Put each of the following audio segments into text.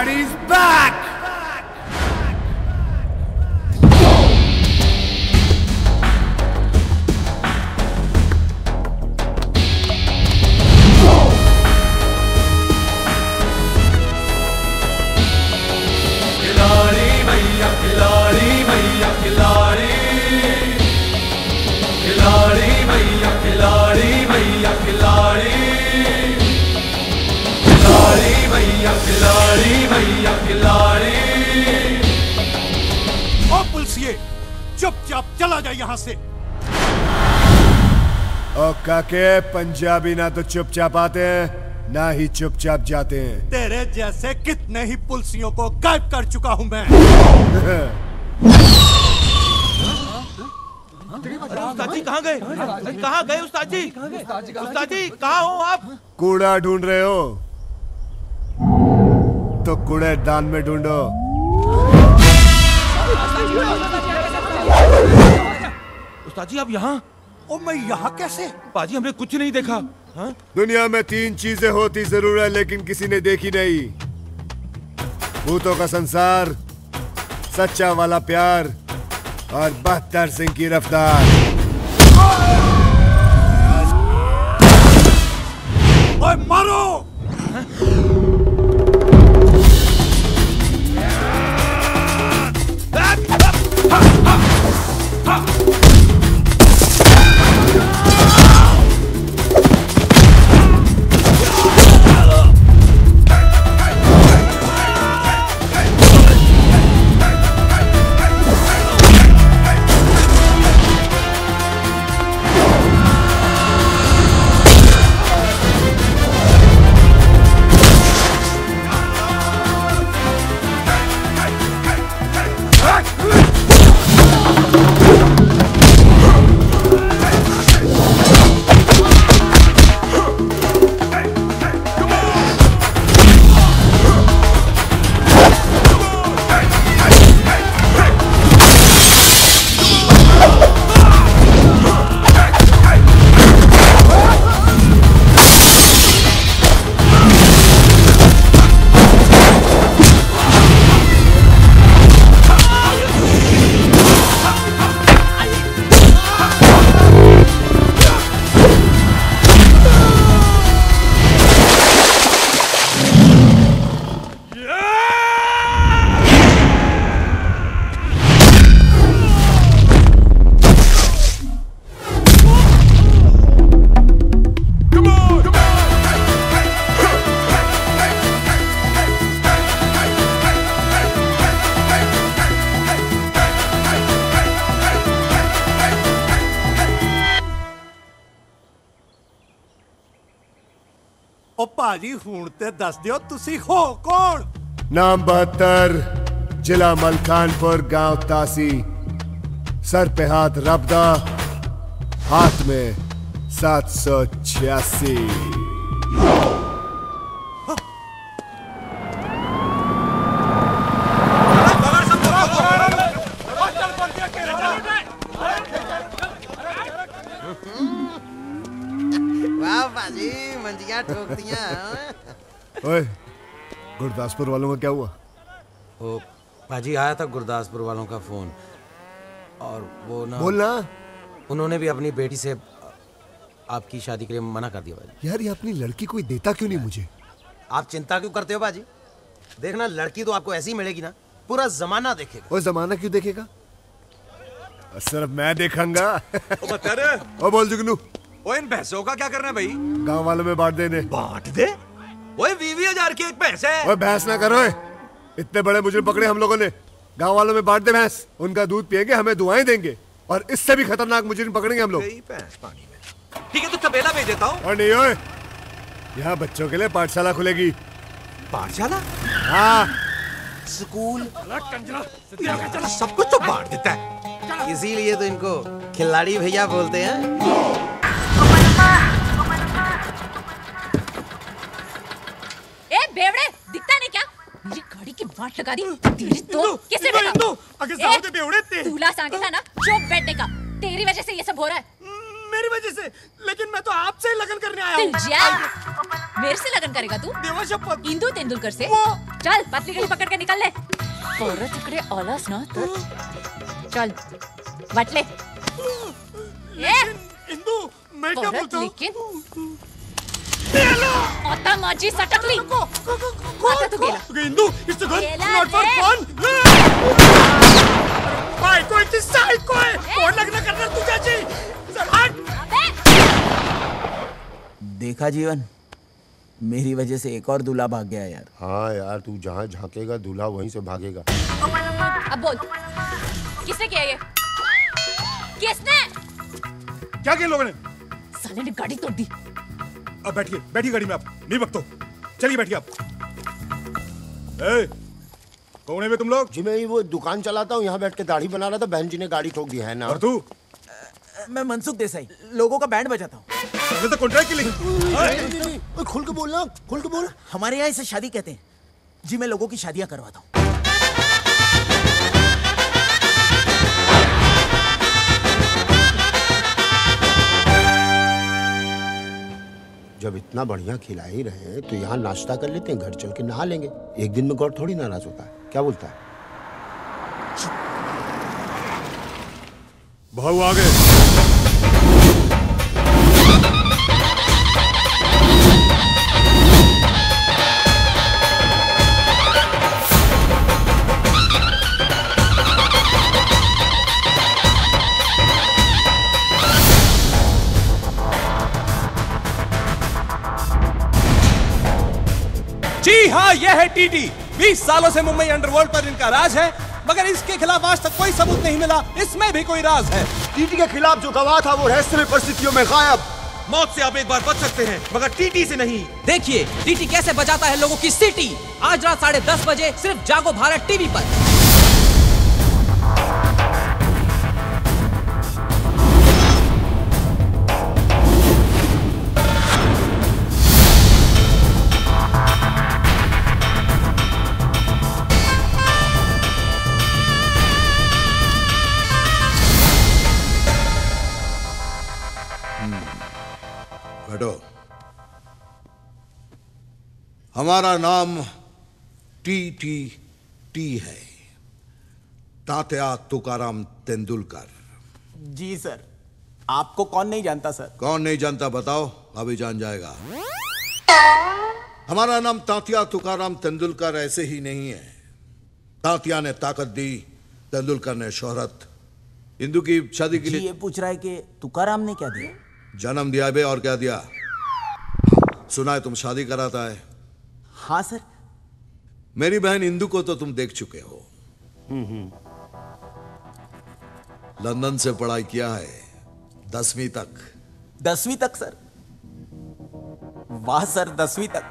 Khiladi's back! खिलाड़ी भैया खिलाड़ी भैया खिलाड़ी खिलाड़ी भैया खिलाड़ी भैया खिलाड़ी खिलाड़ी भैया खिलाड़ी भैया खिलाड़ी। ओ पुलिसिए, चुपचाप चला जाए यहाँ से। ओ काके, पंजाबी ना तो चुपचाप आते हैं ना ही चुपचाप जाते हैं। तेरे जैसे कितने ही पुलिसियों को गायब कर चुका हूँ मैं। उस्ताद जी कहाँ गए? कहाँ गए उस्ताद जी? उस्ताद जी कहाँ हो आप? कूड़ा ढूंढ रहे हो तो कूड़ेदान में ढूंढो। उस्ताद जी आप यहाँ? ओ मैं यहाँ कैसे? पाजी हमने कुछ नहीं देखा। हाँ? दुनिया में 3 चीजें होती जरूर है लेकिन किसी ने देखी नहीं। भूतों का संसार, सच्चा वाला प्यार और 72 सिंह की रफ्तार। ओए मारो! ओ पाजी हूं ते दस दियो तुसी हो कौन? नाम 72, जिला मलकानपुर, गांव तासी। सर पे हाथ रबदा, हाथ में 786। वाह बाजी, मंजिया ठोक दिया। ओए, गुरदासपुर वालों का क्या हुआ? ओ बाजी आया था गुरदासपुर वालों का फोन और वो ना बोलना। उन्होंने भी अपनी बेटी से आपकी शादी के लिए मना कर दिया बाजी। यार ये अपनी लड़की कोई देता क्यों नहीं मुझे? आप चिंता क्यों करते हो बाजी? देखना लड़की तो आपको ऐसी मिलेगी ना, पूरा जमाना देखेगा। वो जमाना क्यों देखेगा? सिर्फ मैं देखूंगा। ओ बोल जुगनू, ओए इन भैंसों का क्या करना है भाई? गांव वालों में बांट देने। बांट दे? ओए 20,000 की एक भैंस है। ओए भैंस ना करो, इतने बड़े मुजरिम पकड़े हम लोगों ने। गांव वालों में बांट दे भैंस, उनका दूध पिएंगे, हमें दुआएं देंगे और इससे भी खतरनाक मुजरिम पकड़ेंगे हम लोग। भैंस पानी में। ठीक है तो तबेला भेज देता हूँ। और नहीं ओए, यहाँ बच्चों के लिए पाठशाला खुलेगी। पाठशाला? हाँ, स्कूल, सब कुछ तो बांट देता है। इसीलिए तो इनको खिलाड़ी भैया बोलते हैं। ए बेवड़े, दिखता नहीं क्या? मेरी गाड़ी की वाट लगा दी। तेरी तो किसने बेटा? अगर साउदे बेवड़े थे। दूल्हा सांगे था ना, चुप बैठने का। तेरी वजह से ये सब हो रहा है। मेरी वजह से? लेकिन मैं तो आपसे लगन करने आया तू हूँ। जा। मेरे से लगन करेगा तू? देवा शपथ। इंदु तेंदुलकर से? वो चल पतली गली पकड़ के निकल ले। पोरं तिकडे आलास ना तर चल वाट ले। इंदू मैं क्या बोलता हूँ? लेकिन आता माझी सटकली। आता तू गेला। Indu it's a gun not for fun. बायको इतनी सायको आहे। कोण लग्न करणार तुझ्याशी? चल हट। देखा जीवन, मेरी वजह से एक और दूल्हा भाग गया यार। हाँ यार, तू जहाँ झांकेगा दूल्हा वहीं से भागेगा। अब बोल किसने किया ये? किसने? क्या किया लोगों ने? साले ने गाड़ी तोड़ दी। अब बैठिए, बैठिए गाड़ी में आप। नहीं बकतो, चलिए बैठिए आप। ए, कौन है वे तुम लोग? जी मैं वो दुकान चलाता हूँ, यहाँ बैठ के दाढ़ी बना रहा था, बहन जी ने गाड़ी ठोक दी है ना। और तू? मैं मनसुख देसाई, लोगों का बैंड बजाता हूँ। तो कॉन्ट्रैक्ट के लिए। खुल के बोलना, खुल के बोल। हमारे यहाँ इसे शादी कहते हैं जी। मैं लोगों की शादियां करवाता हूँ। जब इतना बढ़िया खिला ही रहे हैं तो यहाँ नाश्ता कर लेते हैं, घर चल के नहा लेंगे। एक दिन में गौर थोड़ी नाराज होता है। क्या बोलता है? भाऊ आ गए। जी हाँ, यह है टीटी। 20 सालों से मुंबई अंडरवर्ल्ड पर इनका राज है, मगर इसके खिलाफ आज तक कोई सबूत नहीं मिला। इसमें भी कोई राज है। टीटी के खिलाफ जो गवाह था वो रहस्यमय परिस्थितियों में गायब। मौत से आप एक बार बच सकते हैं, मगर टीटी से नहीं। देखिए टीटी कैसे बजाता है लोगों की सीटी। आज रात 10:30 बजे सिर्फ जागो भारत टीवी पर। हमारा नाम टी है, तात्या तुकाराम तेंदुलकर। जी सर, आपको कौन नहीं जानता सर? कौन नहीं जानता बताओ, अभी जान जाएगा। हमारा नाम तात्या तुकाराम तेंदुलकर ऐसे ही नहीं है। तात्या ने ताकत दी, तेंदुलकर ने शोहरत। इंदू की शादी के लिए ये पूछ रहा है कि तुकाराम ने क्या दिया? जन्म दिया बे, और क्या दिया? सुना है तुम शादी कराता है। हाँ सर। मेरी बहन इंदू को तो तुम देख चुके हो। लंदन से पढ़ाई किया है 10वीं तक। 10वीं तक सर? वाह सर, 10वीं तक।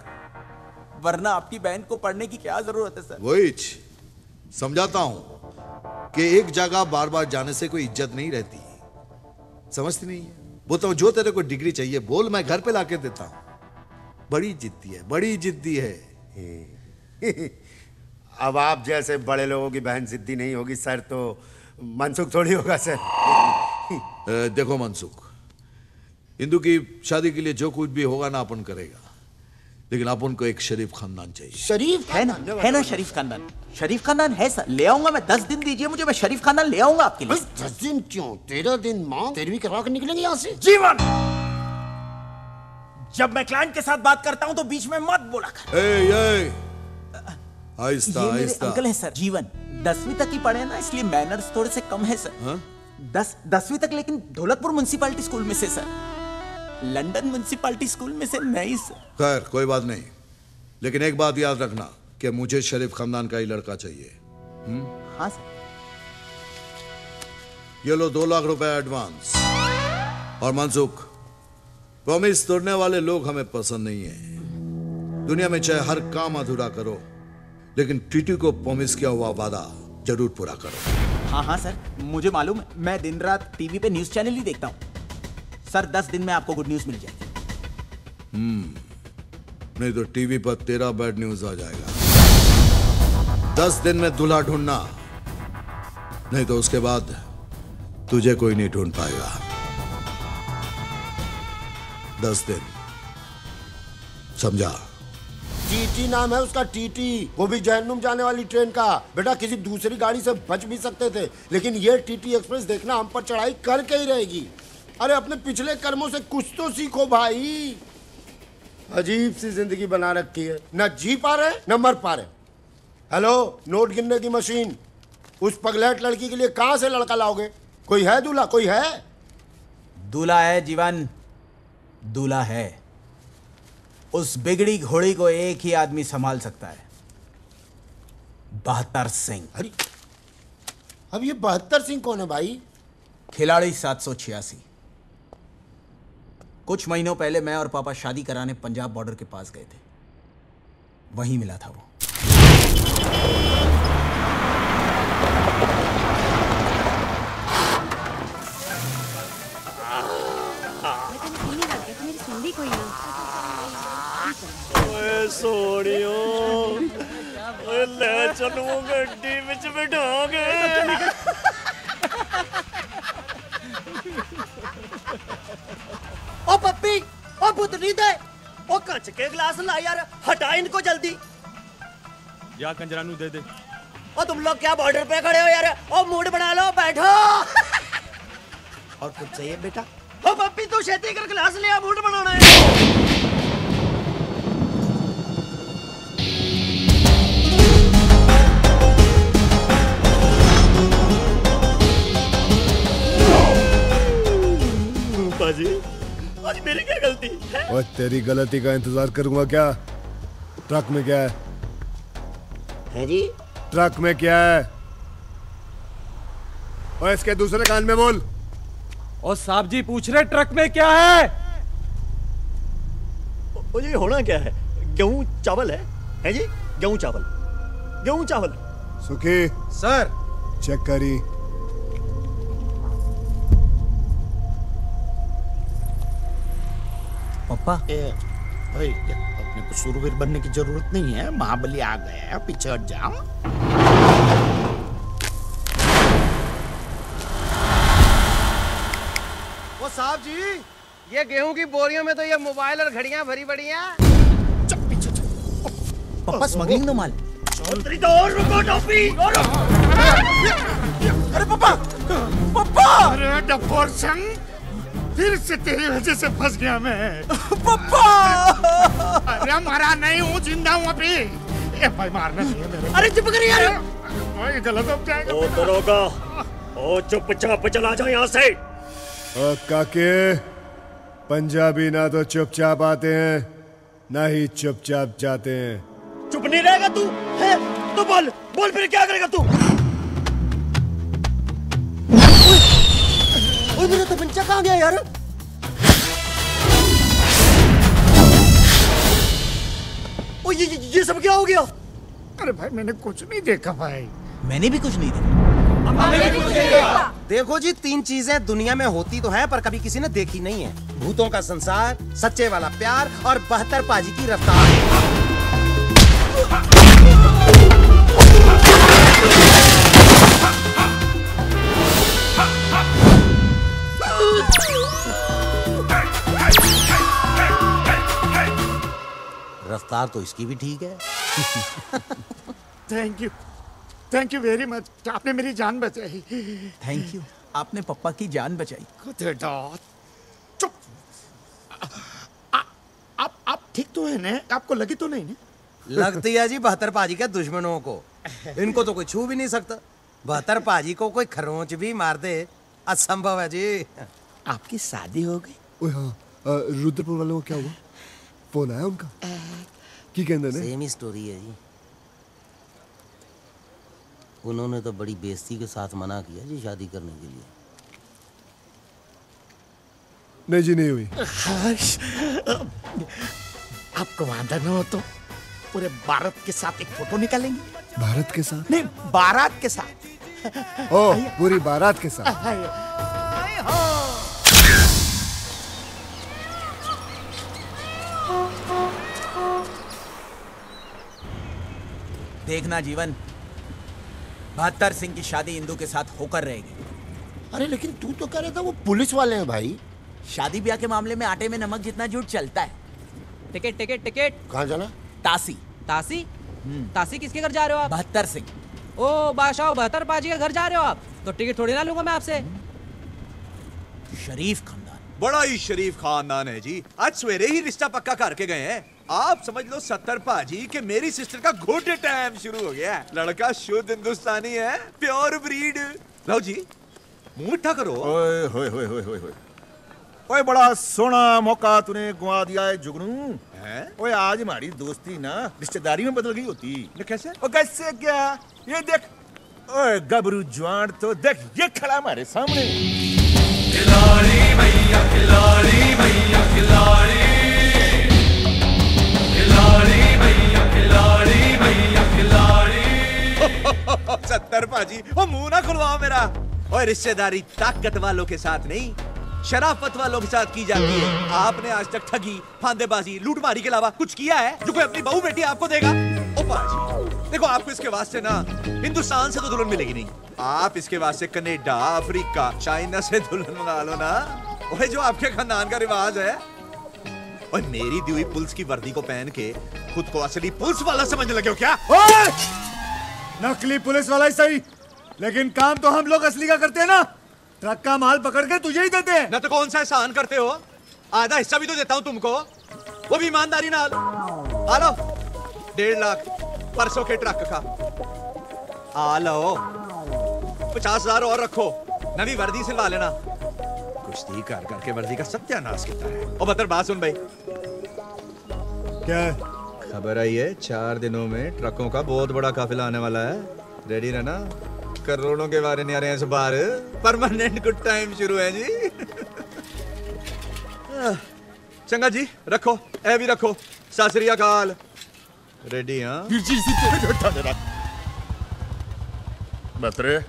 वरना आपकी बहन को पढ़ने की क्या जरूरत है सर? वही समझाता हूं कि एक जगह बार बार जाने से कोई इज्जत नहीं रहती। समझती नहीं है? वो तो जो तेरे को डिग्री चाहिए बोल, मैं घर पे लाके देता हूं। बड़ी जिद्दी है, बड़ी जिद्दी है। अब आप जैसे बड़े लोगों की बहन जिद्दी नहीं होगी सर, तो मनसुख थोड़ी होगा सर। देखो मनसुख, इंदू की शादी के लिए जो कुछ भी होगा ना अपन करेगा, लेकिन अपन को एक शरीफ खानदान चाहिए। शरीफ है ना शरीफ खानदान। शरीफ खानदान है सर, ले आऊंगा मैं। 10 दिन दीजिए मुझे, मैं शरीफ खानदान ले आऊंगा आपके लिए। 10 दिन क्यों? 13 दिन मां 13वीं करवा कर निकलेंगे यहाँ से। जीवन, जब मैं क्लाइंट के साथ बात करता हूं तो बीच में मत बोला कर। आहिस्ता ये मेरे आहिस्ता। अंकल है सर, जीवन। 10वीं तक ही पढ़े ना, इसलिए मैनर्स थोड़े से कम है सर। 10वीं तक, लेकिन ढोलकपुर म्युनिसिपैलिटी स्कूल में से सर, लंदन म्युनिसिपैलिटी स्कूल में से नहीं सर। खैर कोई बात नहीं, लेकिन एक बात याद रखना कि मुझे शरीफ खानदान का ही लड़का चाहिए। हाँ सर। ये लो 2 लाख रुपए एडवांस। और मनसुख, प्रॉमिस तोड़ने वाले लोग हमें पसंद नहीं है। दुनिया में चाहे हर काम अधूरा करो, लेकिन टीटी को प्रॉमिस किया हुआ वादा जरूर पूरा करो। हाँ सर, मुझे मालूम है। मैं दिन रात टीवी पे न्यूज चैनल ही देखता हूँ सर। 10 दिन में आपको गुड न्यूज मिल जाएगी। नहीं तो टीवी पर तेरा बैड न्यूज आ जाएगा। 10 दिन में दूल्हा ढूंढना, नहीं तो उसके बाद तुझे कोई नहीं ढूंढ पाएगा। 10 दिन, समझा? टीटी नाम है उसका, टीटी। वो भी जहन्नुम जाने वाली ट्रेन का। बेटा किसी दूसरी गाड़ी से बच भी सकते थे, लेकिन ये टीटी एक्सप्रेस देखना हम पर चढ़ाई करके ही रहेगी। अरे अपने पिछले कर्मों से कुछ तो सीखो भाई। अजीब सी जिंदगी बना रखी है, न जी पा रहे न मर पा रहे। हेलो, नोट गिनने की मशीन, उस पगलेट लड़की के लिए कहां से लड़का लाओगे? कोई है दूल्हा? कोई है? दूल्हा है जीवन, दूल्हा है। उस बिगड़ी घोड़ी को एक ही आदमी संभाल सकता है, 72 सिंह। अरे अब ये 72 सिंह कौन है भाई? खिलाड़ी 786। कुछ महीनों पहले मैं और पापा शादी कराने पंजाब बॉर्डर के पास गए थे, वहीं मिला था वो। ओए सोनियो, ओए ले चलो गड्डी विच बिठाओगे। ओ पप्पी, ओ पुतली दे, ओ कच के गिलास ला यार, हटा इनको जल्दी। या कंजरानू दे दे। ओ तुम लोग क्या बॉर्डर पे खड़े हो यार? ओ मूड बना लो, बैठो। और कुछ चाहिए बेटा? ओ पप्पी तू छेती कर गिलास ले आ, मूड बनाना है। बाजी, आज मेरी क्या गलती है? और तेरी गलती का इंतजार करूंगा क्या? ट्रक में क्या है जी? ट्रक में क्या है? और इसके दूसरे कान में बोल। और साहब जी पूछ रहे ट्रक में क्या है? ओ जी होना क्या है? गेहूं चावल है जी? गेहूं चावल, गेहूं चावल। सुखी सर, चेक करी। पापा भाई अपने को शूरवीर बनने की जरूरत नहीं है, महाबली आ गया है, पीछे हट जाओ। वो साहब जी, ये गेहूं की बोरियों में तो ये मोबाइल और घड़ियां भरी पड़ी हैं। पापा स्मगलिंग नो माल। तो और रुको टोपी, और अरे पापा, पापा! अरे डफोर सिंह, फिर से तेरी वजह से फंस गया मैं। पापा! अरे मरा नहीं हूँ, जिंदा हूँ अभी। ए भाई मारना नहीं है मेरे। अरे चुप कर यार। भाई गलत हो जाएगा। ओ दरोगा, ओ चुपचाप चला जाओ यहाँ से। ओ काके, पंजाबी ना तो चुपचाप आते हैं, ना ही चुपचाप जाते हैं। चुप नहीं रहेगा तू? है? तो बोल, बोल फिर क्या करेगा तू? ओए मेरा तो पंचा कहाँ गया यार? ओ ये सब क्या हो गया? अरे भाई मैंने कुछ नहीं देखा भाई। मैंने भी कुछ नहीं देखा। देखो जी, 3 चीजें दुनिया में होती तो है पर कभी किसी ने देखी नहीं है। भूतों का संसार, सच्चे वाला प्यार और 72 पाजी की रफ्तार। रफ्तार तो इसकी भी ठीक है। थैंक यू वेरी मच, आपने मेरी जान बचाई। थैंक यू, आपने पापा की जान बचाई। चुप। आप ठीक तो है ना? आपको लगी तो नहीं ना? लगती है जी 72 पाजी के दुश्मनों को। इनको तो कोई छू भी नहीं सकता। 72 पाजी को कोई खरोंच भी मार दे, असंभव है जी। आपकी शादी हो गई? ओए हाँ, रुद्रपुर वालों को क्या हुआ? फोन आया उनका? की कहते हैं? सेम ही स्टोरी है जी। उन्होंने तो बड़ी बेइज्जती के साथ मना किया जी शादी करने के लिए। नहीं जी, नहीं हुई। आपको वादा न हो तो पूरे भारत के साथ एक फोटो निकालेंगे। भारत के साथ? नहीं, बारात के साथ। ओ, पूरी बारात के साथ। देखना जीवन, 72 सिंह की शादी इंदू के साथ होकर रहेगी। अरे लेकिन तू तो कह रहा था वो पुलिस वाले हैं भाई। शादी ब्याह के मामले में आटे में नमक जितना झूठ चलता है। Ticket ticket ticket. कहाँ जाना? तासी। तासी? तासी किसके घर जा रहे हो आप? 72 सिंह। ओ बादशाह 72 पाजी के घर जा रहे हो आप? तो टिकट थोड़ी ना लूंगा मैं आपसे। शरीफ खानदान। बड़ा ही शरीफ खानदान है जी। आज सवेरे ही रिश्ता पक्का करके गए हैं। आप समझ लो 70 पाजी कि मेरी सिस्टर का गुड टाइम शुरू हो गया है। लड़का शुद्ध हिंदुस्तानी है, प्योर ब्रीड। लो जी मुंह मीठा करो। ओए होए होए होए होए होए। ओए बड़ा सोना मौका तूने गुआ दिया है जुगनू। ओए आज हमारी दोस्ती ना रिश्तेदारी में बदल गई होती। कैसे? ओ कैसे क्या? ये देख, ओए गबरू जवान तो देख, ये खड़ा हमारे सामने। खिलाड़ी भैया खिलाड़ी भैया खिलाड़ी, खिलाड़ी भैया खिलाड़ी भैया खिलाड़ी। 70 पाजी वो मुंह ना खुलवाओ मेरा। ओए रिश्तेदारी ताकत वालों के साथ नहीं, शराफत वालों के साथ की जाती है। आपने आज तक ठगी, फांदेबाजी, लूटमारी के अलावा कुछ किया है जो कोई अपनी बहू बेटी आपको देगा? ओ पाजी देखो, आपको इसके वास्ते ना हिंदुस्तान से तो दुल्हन मिलेगी नहीं। आप इसके वास्ते कनाडा, अफ्रीका, चाइना से दुल्हन मंगा लो ना। ओए जो आपके खानदान का रिवाज है। और मेरी दी हुई पुलिस की वर्दी को पहन के खुद को असली पुलिस वाला समझने लगे हो क्या? नकली पुलिस वाला ही सही, लेकिन काम तो हम लोग असली का करते हैं ना। ट्रक का माल पकड़ के तुझे ही देते हैं ना। तो कौन सा एहसान करते हो? आधा हिस्सा भी तो देता हूं तुमको, वो भी ईमानदारी नाल। आ लो 1.5 लाख परसों के ट्रक का। आ लो 50,000 और रखो, नवी वर्दी सिलवा लेना। कुश्ती कर करके वर्दी का सत्यानाश किया है। और बतर बात सुन भाई, क्या खबर आई है 4 दिनों में ट्रकों का बहुत बड़ा काफिला आने वाला है। रेडी रहना, करोड़ों के बारे नहीं आ रहे हैं इस बार। परमानेंट गुड टाइम शुरू है जी। चंगा जी रखो, ए भी रखो। सत श्री अकाल। रेडी? हाँ बतरे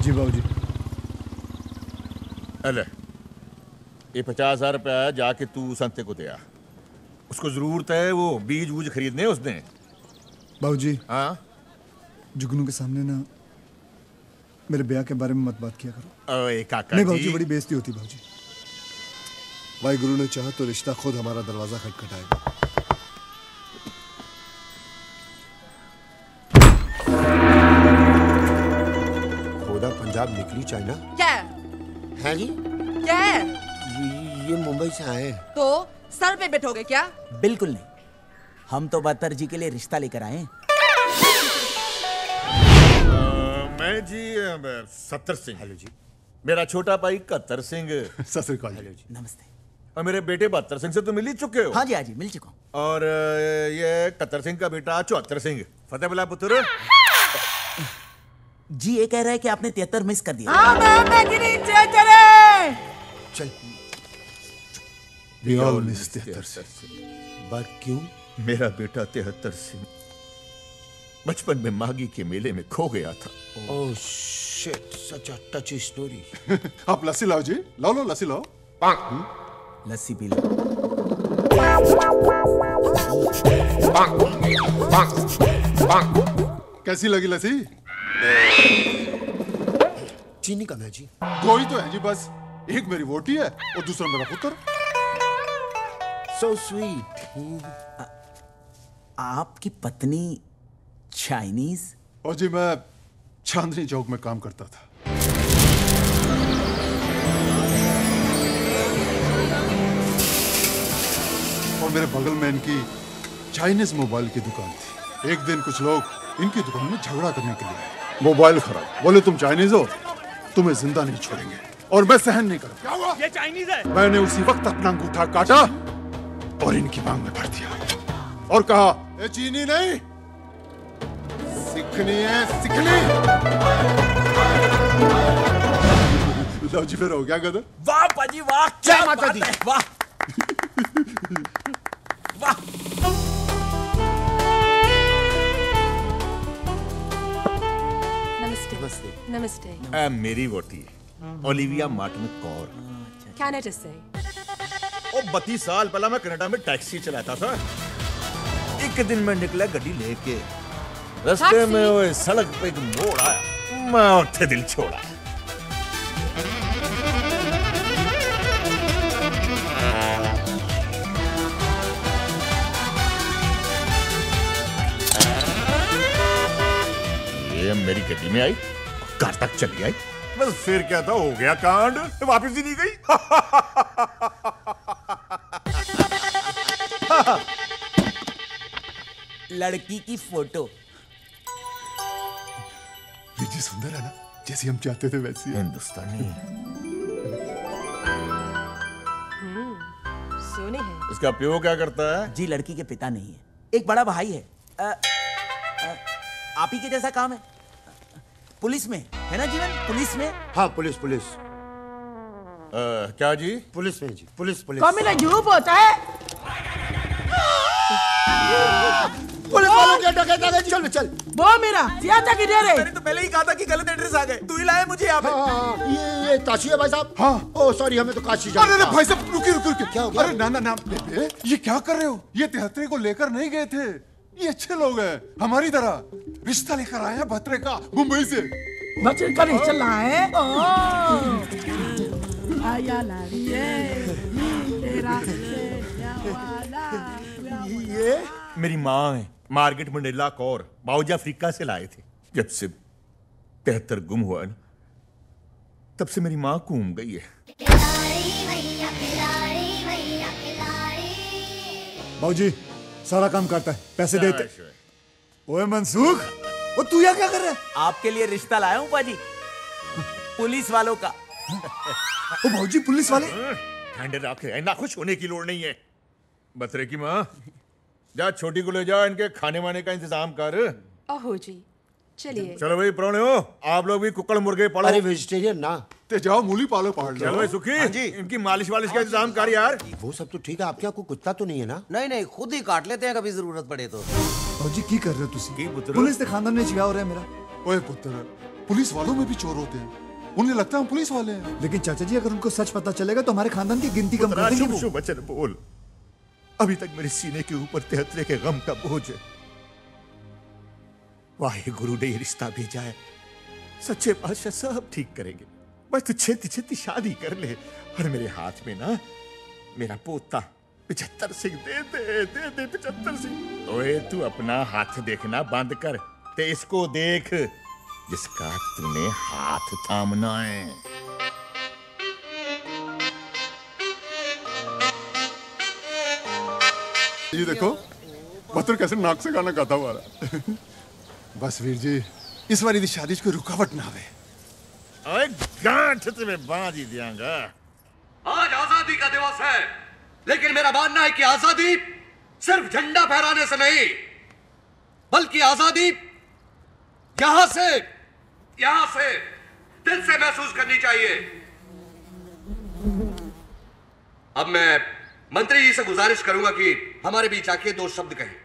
जी बाबूजी। अले ये 50,000 रुपया जाके तू संते को दिया। उसको जरूरत है वो बीज वूज खरीदने उसने। बाबूजी हाँ जुगनू के सामने ना मेरे ब्याह के बारे में मत बात किया करो। ओए काका नहीं जी। बाबूजी, बड़ी बेइज्जती होती बाबूजी। वाहिगुरु ने चाहा तो रिश्ता खुद हमारा दरवाजा खटखटाएगा। खोदा पंजाब निकली चाइना। क्या है जी? क्या है? ये मुंबई से आए। तो सर पे बैठोगे क्या? बिल्कुल नहीं, हम तो बहत्तर जी के लिए रिश्ता लेकर आए हैं। मैं जी 70 सिंह। हेलो जी। मेरा छोटा भाई 71 सिंह। सत श्री अकाल। हेलो जी। नमस्ते। और मेरे बेटे 72 सिंह से तो मिल ही चुके हो। हाँ जी मिल चुका हूँ। और ये 71 सिंह का बेटा 74 सिंह। फतेह बुला पुत्र। जी ये कह रहा है कि आपने 73 मिस कर दिया। चल We all miss 73 सिंह। बात क्यों? मेरा बेटा 73 सिंह बचपन में मागी के मेले में खो गया था। ओह शिट, सच अ टची स्टोरी। आप लस्सी लाओ जी, लो लस्सी लाओ। लस्सी पी लो। कैसी लगी लस्सी? चीनी कम है जी। 2 ही तो है जी बस। एक मेरी वोटी है और दूसरा मेरा पुत्र। So sweet। आपकी पत्नी चाइनीज? और जी मैं चांदनी चौक में काम करता था। और मेरे बगल में इनकी चाइनीज मोबाइल की दुकान थी। एक दिन कुछ लोग इनकी दुकान में झगड़ा करने के लिए आए। मोबाइल खराब, बोले तुम चाइनीज हो, तुम्हें जिंदा नहीं छोड़ेंगे। और मैं सहन नहीं करूंगा। क्या हुआ? ये चाइनीज है। मैंने उसी वक्त अपना अंगूठा काटा और इनकी मांग में भर दिया और कहा, ये चीनी नहीं, सिखनी है, सिखनी। लो जी फिर हो गया गदर। वाह पाजी वाह, जय माता दी। वाह वाह। नमस्ते। नमस्ते। मेरी वोटी ओलिविया मार्टिन कौर। कनाडा से। ओ 32 साल पहला मैं कनाडा में टैक्सी चलाता था। एक दिन मैं निकला गड्डी लेके, रास्ते में वो सड़क पे एक मोड़ आया, मैं उठे दिल छोड़ा। ये मेरी गड्डी में आई, घर तक चली आई, बस फिर क्या था, हो गया कांड, वापस ही नहीं गई। लड़की की फोटो जी सुंदर है ना, जैसी हम चाहते थे वैसी। हिंदुस्तानी सोने है। इसका प्यो क्या करता है? जी लड़की के पिता नहीं है, एक बड़ा भाई है। आप ही के जैसा काम है, पुलिस में है ना जीवन? पुलिस में? हाँ पुलिस पुलिस। क्या जी? पुलिस में जी, पुलिस पुलिस। कमीना झूठ होता है। पुलिस वालों के डकैत आ गए, चल चल। वो मेरा सियाता किधर है? मैंने तो पहले ही कहा था कि गलत एड्रेस आ गए, तू ही लाया मुझे यहाँ पे। हाँ, ये काशी है भाई साहब। हाँ ओ सॉरी, हमें तो काशी जाना। अरे भाई साहब रुकिए रुकिए रुकिए। क्या हो गया? अरे ना ना ना बेबे, ये क्या कर रहे हो? ये तिहत्तरे को लेकर नहीं गए थे, ये अच्छे लोग हैं हमारी तरह, रिश्ता लेकर आए हैं भत्रे का मुंबई से। बच्चे का रिश्ता चल रहा है। आया लाड़ी तेरा ये मेरी माँ है, मार्केट मंडेला कौर, बाऊजी अफ्रीका से लाए थे। जब से 73 गुम हुआ ना, तब से मेरी माँ घूम गई है। बाबूजी सारा काम करता है, पैसे देते। ओए मनसूख, वो तू यहाँ क्या कर रहा है? आपके लिए रिश्ता लाया हूँ पाजी, पुलिस वालों का। ओ बाबूजी पुलिस वाले? ठंडे रखे, ना खुश होने की लोड़ नहीं है। बतरे की माँ, जा छोटी को ले जा, इनके खाने वाने का इंतजाम कर। ओहो जी, चलिए। चलो भाई प्रोने हो, आप लोग भी कुकड़ मुर्गे पालो। अरे वेजिटेरियन ना, ते जाओ मूली पालो पाड़ लो। चलो भाई सुखी, हाँ जी। इनकी मालिश वालिश का इंतजाम कर यार। वो सब तो ठीक है, आपके यहाँ कोई कुत्ता तो नहीं है ना? नहीं नहीं, खुद ही काट लेते हैं कभी जरूरत पड़े तो। बाबूजी की कर रहे हो तुसी? पुलिस के खानदान में छिया हो रहा है मेरा। ओए पुत्र, पुलिस वालों में भी चोर होते हैं, उन्हें लगता है हम पुलिस वाले हैं। लेकिन चाचा जी अगर उनको सच पता चलेगा तो हमारे खानदान की गिनती कम कर देंगे वो। शुभ वचन बोल, अभी तक मेरे सीने के ऊपर 73 के गम का बोझ है। वाहे गुरु ने ये रिश्ता भेजा है, सच्चे पातशाह सब ठीक करेंगे। बस तू छेती छेती शादी कर ले, और मेरे हाथ में ना मेरा पोता 75 सिंह दे दे 75 सिंह। ओए तू अपना हाथ देखना बंद कर, ते इसको देख जिसका तूने हाथ थामना है। ये देखो पत्थर कैसे नाक से गाना गाता हुआ रहा। बस वीर जी, इस बारी शादी कोई रुकावट ना आवे। अरे गांठ तुम्हें बांध ही दियांगा। आज आजादी का दिवस है, लेकिन मेरा मानना है कि आजादी सिर्फ झंडा फहराने से नहीं, बल्कि आजादी यहां से दिल से महसूस करनी चाहिए। अब मैं मंत्री जी से गुजारिश करूंगा कि हमारे बीच आके 2 शब्द कहें।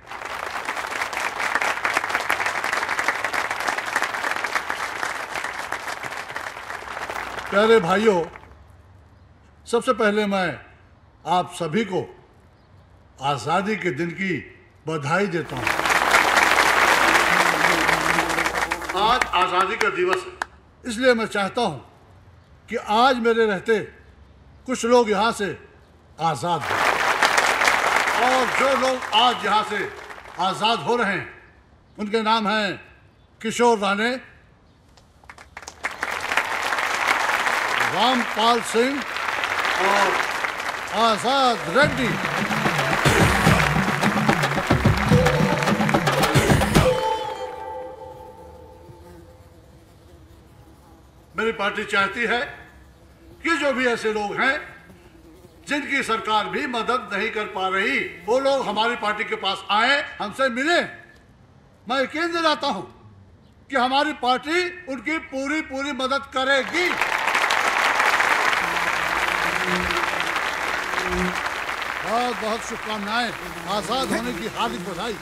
प्यारे भाइयों, सबसे पहले मैं आप सभी को आजादी के दिन की बधाई देता हूं। आज आजादी का दिवस है, इसलिए मैं चाहता हूं कि आज मेरे रहते कुछ लोग यहां से आजाद हो, और जो लोग आज यहां से आजाद हो रहे हैं उनके नाम हैं किशोर राणे, रामपाल सिंह और आजाद रेड्डी। मेरी पार्टी चाहती है कि जो भी ऐसे लोग हैं जिनकी सरकार भी मदद नहीं कर पा रही, वो लोग हमारी पार्टी के पास आए, हमसे मिले। मैं यकीन दिलाता हूं कि हमारी पार्टी उनकी पूरी मदद करेगी। बहुत बहुत शुभकामनाएं, आजाद होने की हार्दिक बधाई।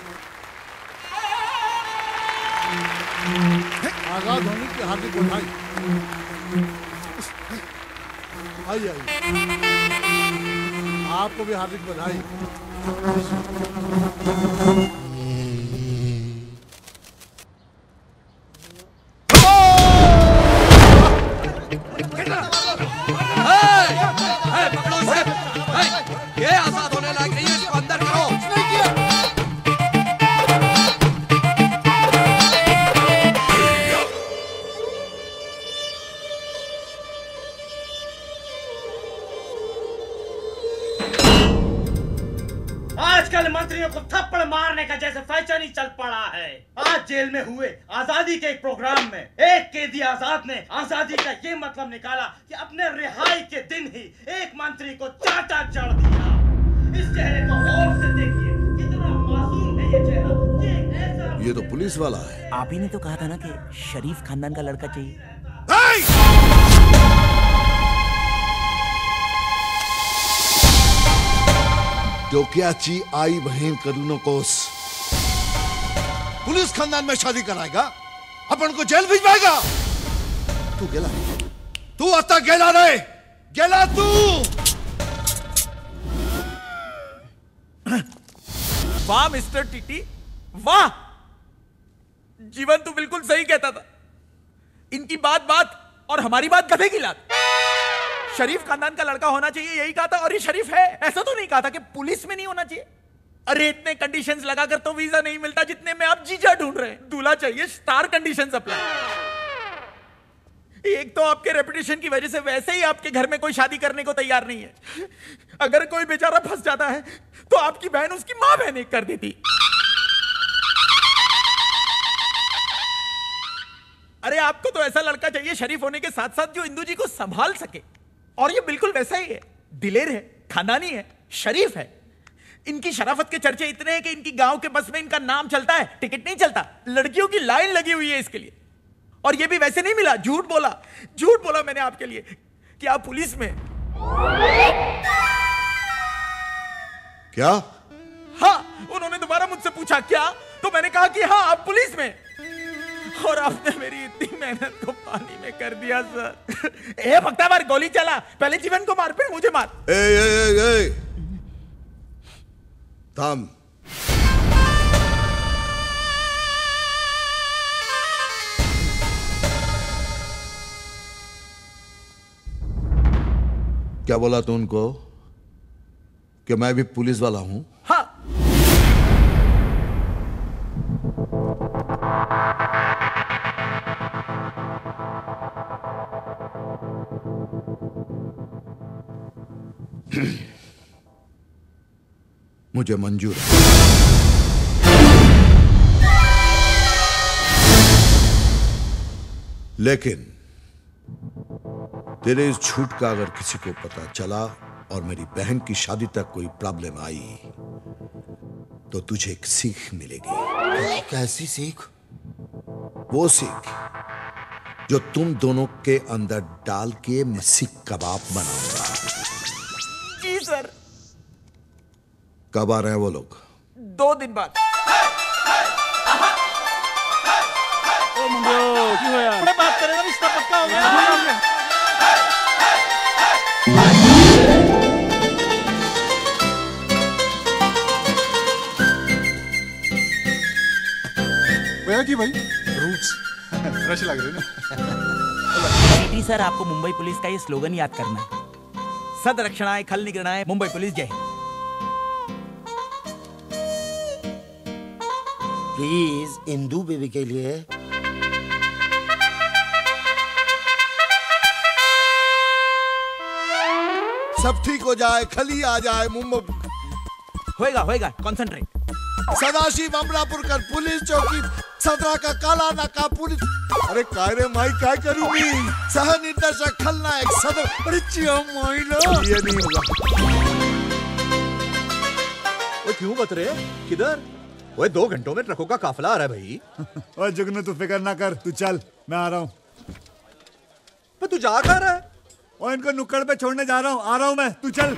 आजाद होने की हार्दिक बधाई। आइए आपको भी हार्दिक बधाई। पकड़ो इसे। ये आजाद होने लायक नहीं है, इसको अंदर करो। है। आज जेल में हुए आजादी के एक प्रोग्राम में एक कैदी आजाद ने आजादी का ये मतलब निकाला कि अपने रिहाई के दिन ही एक मंत्री को चाटा जड़ दिया। इस चेहरे को गौर से देखिए, कितना मासूम है ये चेहरा। ये एक ऐसा ये तो पुलिस वाला है। आप ही ने तो कहा था ना कि शरीफ खानदान का लड़का चाहिए। डोक्याची आई बहन करूनो कोस पुलिस खानदान में शादी कराएगा, अपन को जेल भिजवाएगा। तू गेला, तू आता गेला रे, गेला तू। वाह मिस्टर टीटी, वाह। जीवन तू बिल्कुल सही कहता था। इनकी बात बात और हमारी बात गधे की लात। शरीफ खानदान का लड़का होना चाहिए यही कहा था, और ये शरीफ है। ऐसा तो नहीं कहा था कि पुलिस में नहीं होना चाहिए। अरे इतने कंडीशंस लगाकर तो वीजा नहीं मिलता जितने में आप जीजा ढूंढ रहे हैं। दूल्हा चाहिए स्टार कंडीशंस अप्लाई। एक तो आपके रेपुटेशन की वजह से वैसे ही आपके घर में कोई शादी करने को तैयार नहीं है। अगर कोई बेचारा फंस जाता है तो आपकी बहन उसकी मां बहन एक कर देती। अरे आपको तो ऐसा लड़का चाहिए शरीफ होने के साथ साथ जो इंदू जी को संभाल सके, और ये बिल्कुल वैसा ही है। दिलेर है, खानदानी है, शरीफ है। इनकी शराफत के चर्चे इतने हैं कि इनकी गांव के बस में इनका नाम चलता है, टिकट नहीं चलता। लड़कियों की लाइन लगी हुई है इसके लिए, और ये भी वैसे नहीं मिला। झूठ बोला मैंने आपके लिए कि आप पुलिस में। क्या? हाँ, उन्होंने दोबारा मुझसे पूछा क्या, तो मैंने कहा कि हाँ आप पुलिस में। और आपने मेरी इतनी मेहनत को पानी में कर दिया सर। ए भक्ता मार, गोली चला, पहले जीवन को मार फिर मुझे मार। ए थाम। क्या बोला तू उनको कि मैं भी पुलिस वाला हूं? हाँ। मुझे मंजूर है, लेकिन तेरे इस झूठ का अगर किसी को पता चला और मेरी बहन की शादी तक कोई प्रॉब्लम आई तो तुझे एक सीख मिलेगी। कैसी सीख? वो सीख जो तुम दोनों के अंदर डाल के मैं सीख कबाब बनाऊंगा। जी सर। कब आ रहे हैं वो लोग? 2 दिन बाद। ओ मुंडो, क्यों है यार? बड़े बात करे ना, रिश्ता पक्का हो गया। भैया की भाई रूट्स फ्रेश लग रहे हैं ना। टीटी सर, आपको मुंबई पुलिस का ये स्लोगन याद करना है। सद रक्षणाय खल निगरणाय, मुंबई पुलिस जय। प्लीज इंदू बेबी के लिए। सब ठीक हो जाए, खली आ जाए, मुंबई होएगा, कंसंट्रेट। सदाशिव अमरापुरकर पुलिस चौकी, सदरा का काला नाका पुलिस। अरे काय रे माई, काय करूं मैं? सह निर्देशक खलनायक सदर। अरे चिया माई लो, ये नहीं होगा। वो क्यों बत रहे? किधर? वो 2 घंटों में ट्रकों का काफिला आ रहा है भाई। ओए जुगनू, तू फिक्र ना कर, तू चल, मैं आ रहा हूँ। पर तू जा कहाँ रहा है? और इनको नुक्कड़ पे छोड़ने जा रहा हूँ, आ रहा हूँ मैं, तू चल।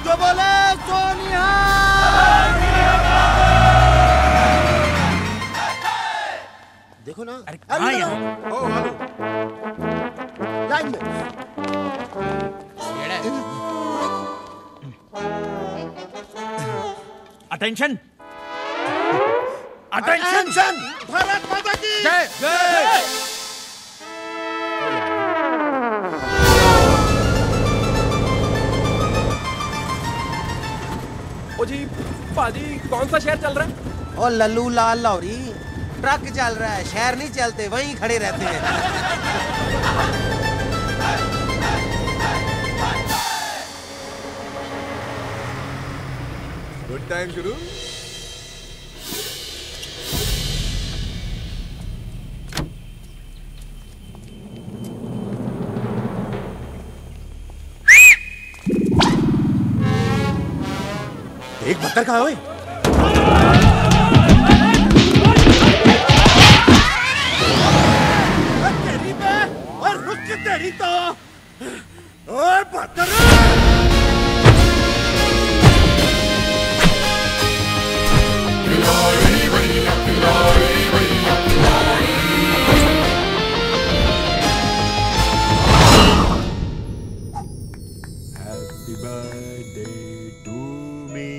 जो बोले सोनिया। देखो ना, अरे कहाँ है? लाइन में। Attention, attention. भारत माता की जय जय। ओ जी पाजी, कौन सा शहर चल रहा है? ओ लल्लू लाल लौरी, ट्रक चल रहा है, शहर नहीं चलते, वहीं खड़े रहते हैं। गुड टाइम शुरू। एक बत्तर कहाँ हुए? तेरी पे और रुक के तेरी तो ओए बत्तर Happy birthday to me.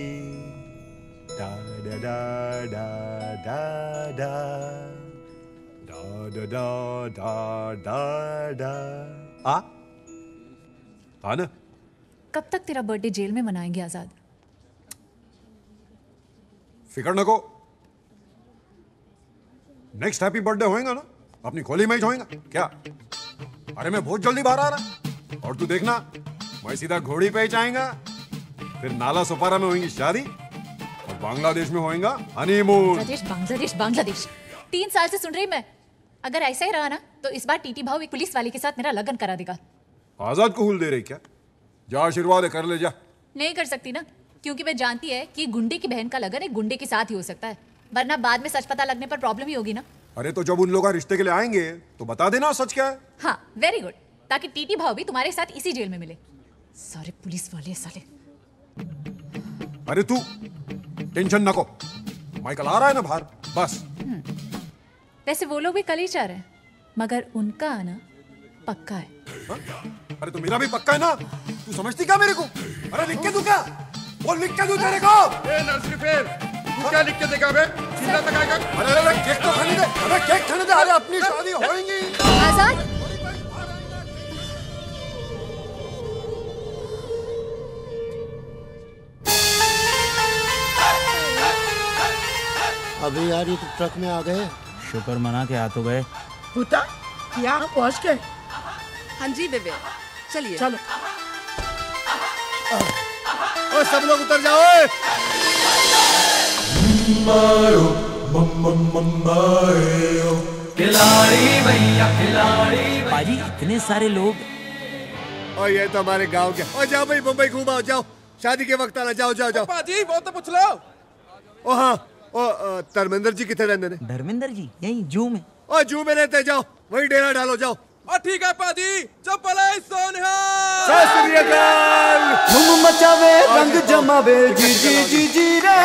Da da da da da da. Da da da da da da. हाँ ना? कब तक तेरा बर्थडे जेल में मनाएंगे आजाद? फिकर न को। नेक्स्ट हैप्पी बर्थडे होएगा ना, अपनी खोली में ही होएगा क्या? अरे मैं बहुत जल्दी बाहर आ रहा, और तू देखना मैं सीधा घोड़ी पे ही जाएगा, फिर नाला सुपारा में होगी शादी और बांग्लादेश में होएगा हनीमून। बांग्लादेश बांग्लादेश 3 साल से सुन रही मैं। अगर ऐसा ही रहा ना तो इस बार टीटी भाव एक पुलिस वाले के साथ मेरा लगन करा देगा। आजाद को हुल दे रही क्या? जा आशीर्वाद है, कर ले जा। नहीं कर सकती ना, क्योंकि मैं जानती है कि गुंडे की बहन का लगन एक गुंडे के साथ ही हो सकता है, वरना बाद में सच पता लगने पर प्रॉब्लम ही होगी ना। अरे तो जब उन लोग रिश्ते के लिए आएंगे तो बता देना सच क्या है। हाँ वेरी गुड, ताकि टीटी भाव भी तुम्हारे साथ इसी जेल में मिले। सारे पुलिस वाले साले। अरे तू टेंशन न को, माइकल आ रहा है ना बाहर, बस। वैसे वो लोग भी कल ही चाह रहे हैं, मगर उनका आना पक्का है। हा? अरे तो मेरा भी पक्का है ना, तू समझती क्या मेरे को? अरे लिख के दूं क्या? वो लिख के दूं तेरे को? ए नर्सरी फेल, तू क्या लिख के देगा बे? चिल्ला तक आएगा। अरे केक तो खाने दे, अरे केक खाने दे, अरे अपनी शादी होएगी। आजाद अबे यार ये तो ट्रक में आ गए। शुक्र मना के आ तो गए। पुता यहाँ पहुँच गए। हाँ जी बेबे, चलिए चलो। ओ सब लोग उतर जाओ। मारो खिलाड़ी भैया खिलाड़ी। पाजी इतने सारे लोग। और ये तो हमारे गांव के। और जाओ भाई मुंबई घूम आओ, जाओ शादी के वक्त आना, जाओ जाओ जाओ। पाजी वो तो पूछ लो। ओ हाँ, ओ धर्मेंद्र जी कितने रहते ने? धर्मेंद्र जी यही जू में। ओ जू में रहते, जाओ वही डेरा डालो, जाओ। और ठीक है पाजी, चप्पल है सोनिया। सत श्री अकाल। धूम मचावे रंग जमावे जी जी जी जी रे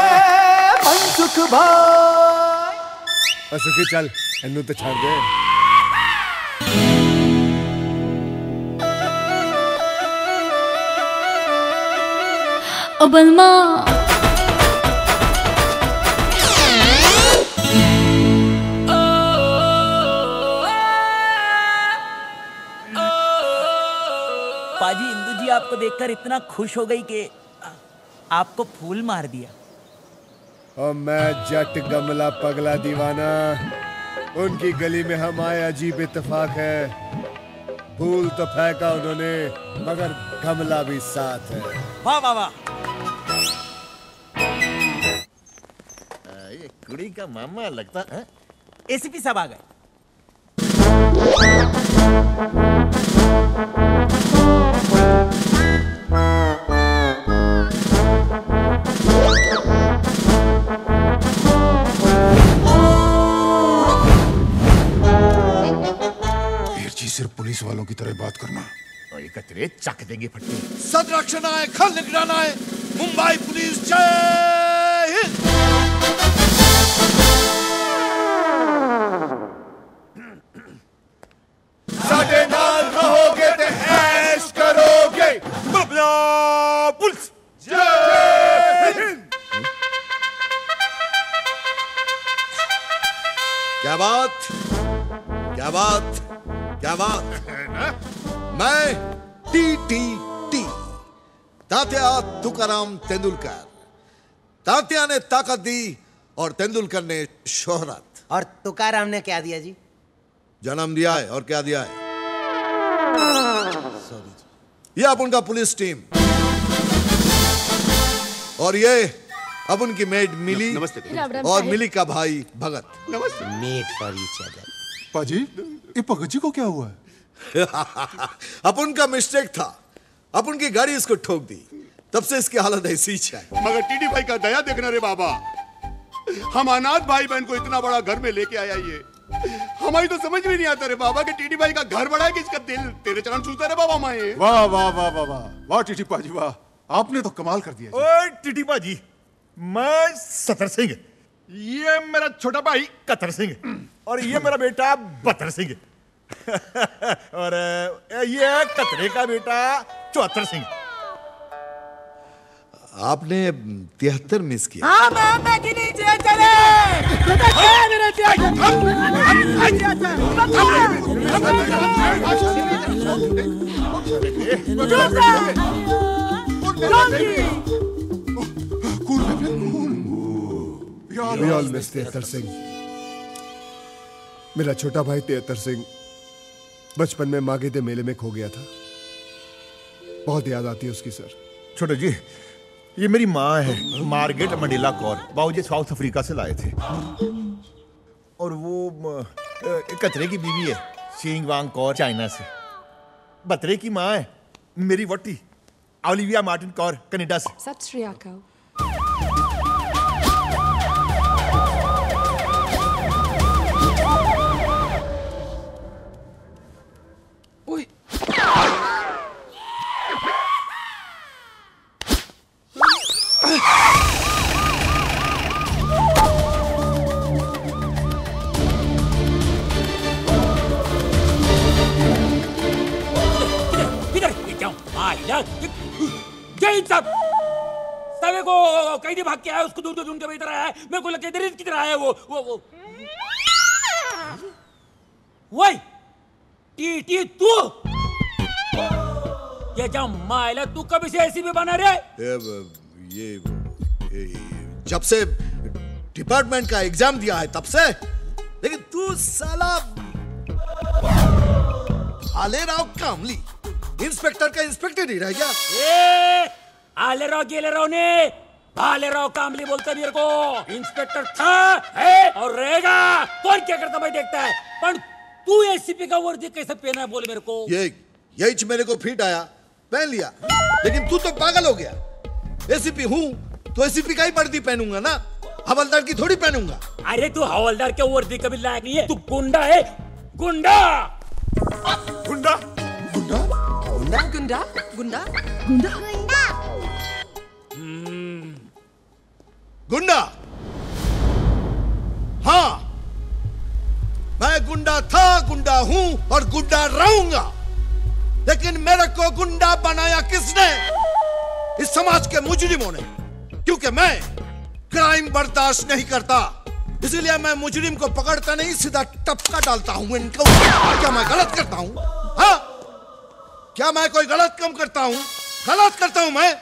मनसुख भाई। सुखी चल इन्नू तो छाड़ दे। ओ बलमा पाजी इंदु जी आपको देखकर इतना खुश हो गई कि आपको फूल मार दिया। और मैं जट गमला पगला दीवाना, उनकी गली में हम आए, अजीब इत्तेफाक है। फूल तो फेंका उन्होंने मगर गमला भी साथ है। वाह वाह वाह। ये कुड़ी का मामा लगता है। एसीपी साहब आ गए। सिर्फ पुलिस वालों की तरह बात करना। और एकत्रे चक देंगे फट्टी। सदरक्षण आए, खल निगरान आए, मुंबई पुलिस जय हिंद। साडे नाल रहोगे ते ऐश करोगे। पुलिस जय हिंद। क्या बात, क्या बात, क्या बात। मैं टीटीटी, तात्या तुकाराम तेंदुलकर। तात्या ने ताकत दी और तेंदुलकर ने शोहरत। और तुकाराम ने क्या दिया जी? जन्म दिया है। और क्या दिया है? ये अपन का पुलिस टीम और ये अब उनकी मेड मिली राम राम और साहिब। मिली का भाई भगत। नमस्ते। Made for each other. पाजी ये भगत जी को क्या हुआ है? अपन का मिस्टेक था, अपन की गाड़ी इसको ठोक दी, तब से इसकी हालत ऐसी ही है। मगर टीटी भाई का दया देखना रे बाबा, हम अनाथ भाई बहन को इतना बड़ा घर में लेके आया ये हमारी तो समझ में नहीं आता रे बाबा कि टीटी भाई का घर बड़ा है कि इसका दिल तेरे चरण छूता रे बाबा माए। वाह वाह वाह वाह वाह वाह टीटी पाजी वाह, आपने तो कमाल कर दिया। ओए टीटी पाजी, मैं सतर सिंह, ये मेरा छोटा भाई कतर सिंह और ये मेरा बेटा बतर सिंह और ये कतरे का बेटा चौहत्तर सिंह। आपने 73 मिस किया। हाँ मामा के नीचे चले। We all miss तेहत्तर सिंह। मेरा छोटा भाई तेहत्तर सिंह बचपन में मागेदे मेले में खो गया था, बहुत याद आती है उसकी सर। छोटे जी, ये मेरी माँ है मार्गेट मंडेला कौर, बाबूजी साउथ अफ्रीका से लाए थे। और वो कतरे की बीवी है सिंग वांग कौर, चाइना से। बतरे की माँ है मेरी वटी ओलिविया मार्टिन कौर, कनाडा से। सत श्री अकाल। ओए जय साहब, सवे को कैदी भाग के आया, उसको ढूंढ के इधर आया है। मेरे को लगता है इधर की तरह आया वो वही टीटी तू ये जा माइला, तू कभी से ऐसी भी बना रे? ये जब से डिपार्टमेंट का एग्जाम दिया है तब से। लेकिन तू साला भालेराव कामली इंस्पेक्टर का इंस्पेक्टर ही रह गया। आलेराव गेलेराव ने भालेराव कामली बोलता मेरे को। इंस्पेक्टर था है और रहेगा। कौन क्या करता भाई देखता है। पर तू एसीपी का वर्दी कैसे पहना है बोल मेरे को? यही मेरे को फिट आया, पहन लिया। लेकिन तू तो पागल हो गया। एसीपी हूँ तो एसीपी का ही वर्दी पहनूंगा ना, हवलदार की थोड़ी पहनूंगा। अरे तू हवलदार के वर्दी कभी लायक नहीं है, तू गुंडा है। गुंडा गुंडा गुंडा गुंडा गुंडा गुंडा गुंडा। हाँ, मैं गुंडा था, गुंडा हूं और गुंडा रहूंगा। लेकिन मेरे को गुंडा बनाया किसने? इस समाज के मुजरिमों ने। क्योंकि मैं क्राइम बर्दाश्त नहीं करता, इसलिए मैं मुजरिम को पकड़ता नहीं, सीधा टपका डालता हूं इनको। क्या मैं गलत करता हूं? हाँ, क्या मैं कोई गलत काम करता हूं? गलत करता हूं मैं?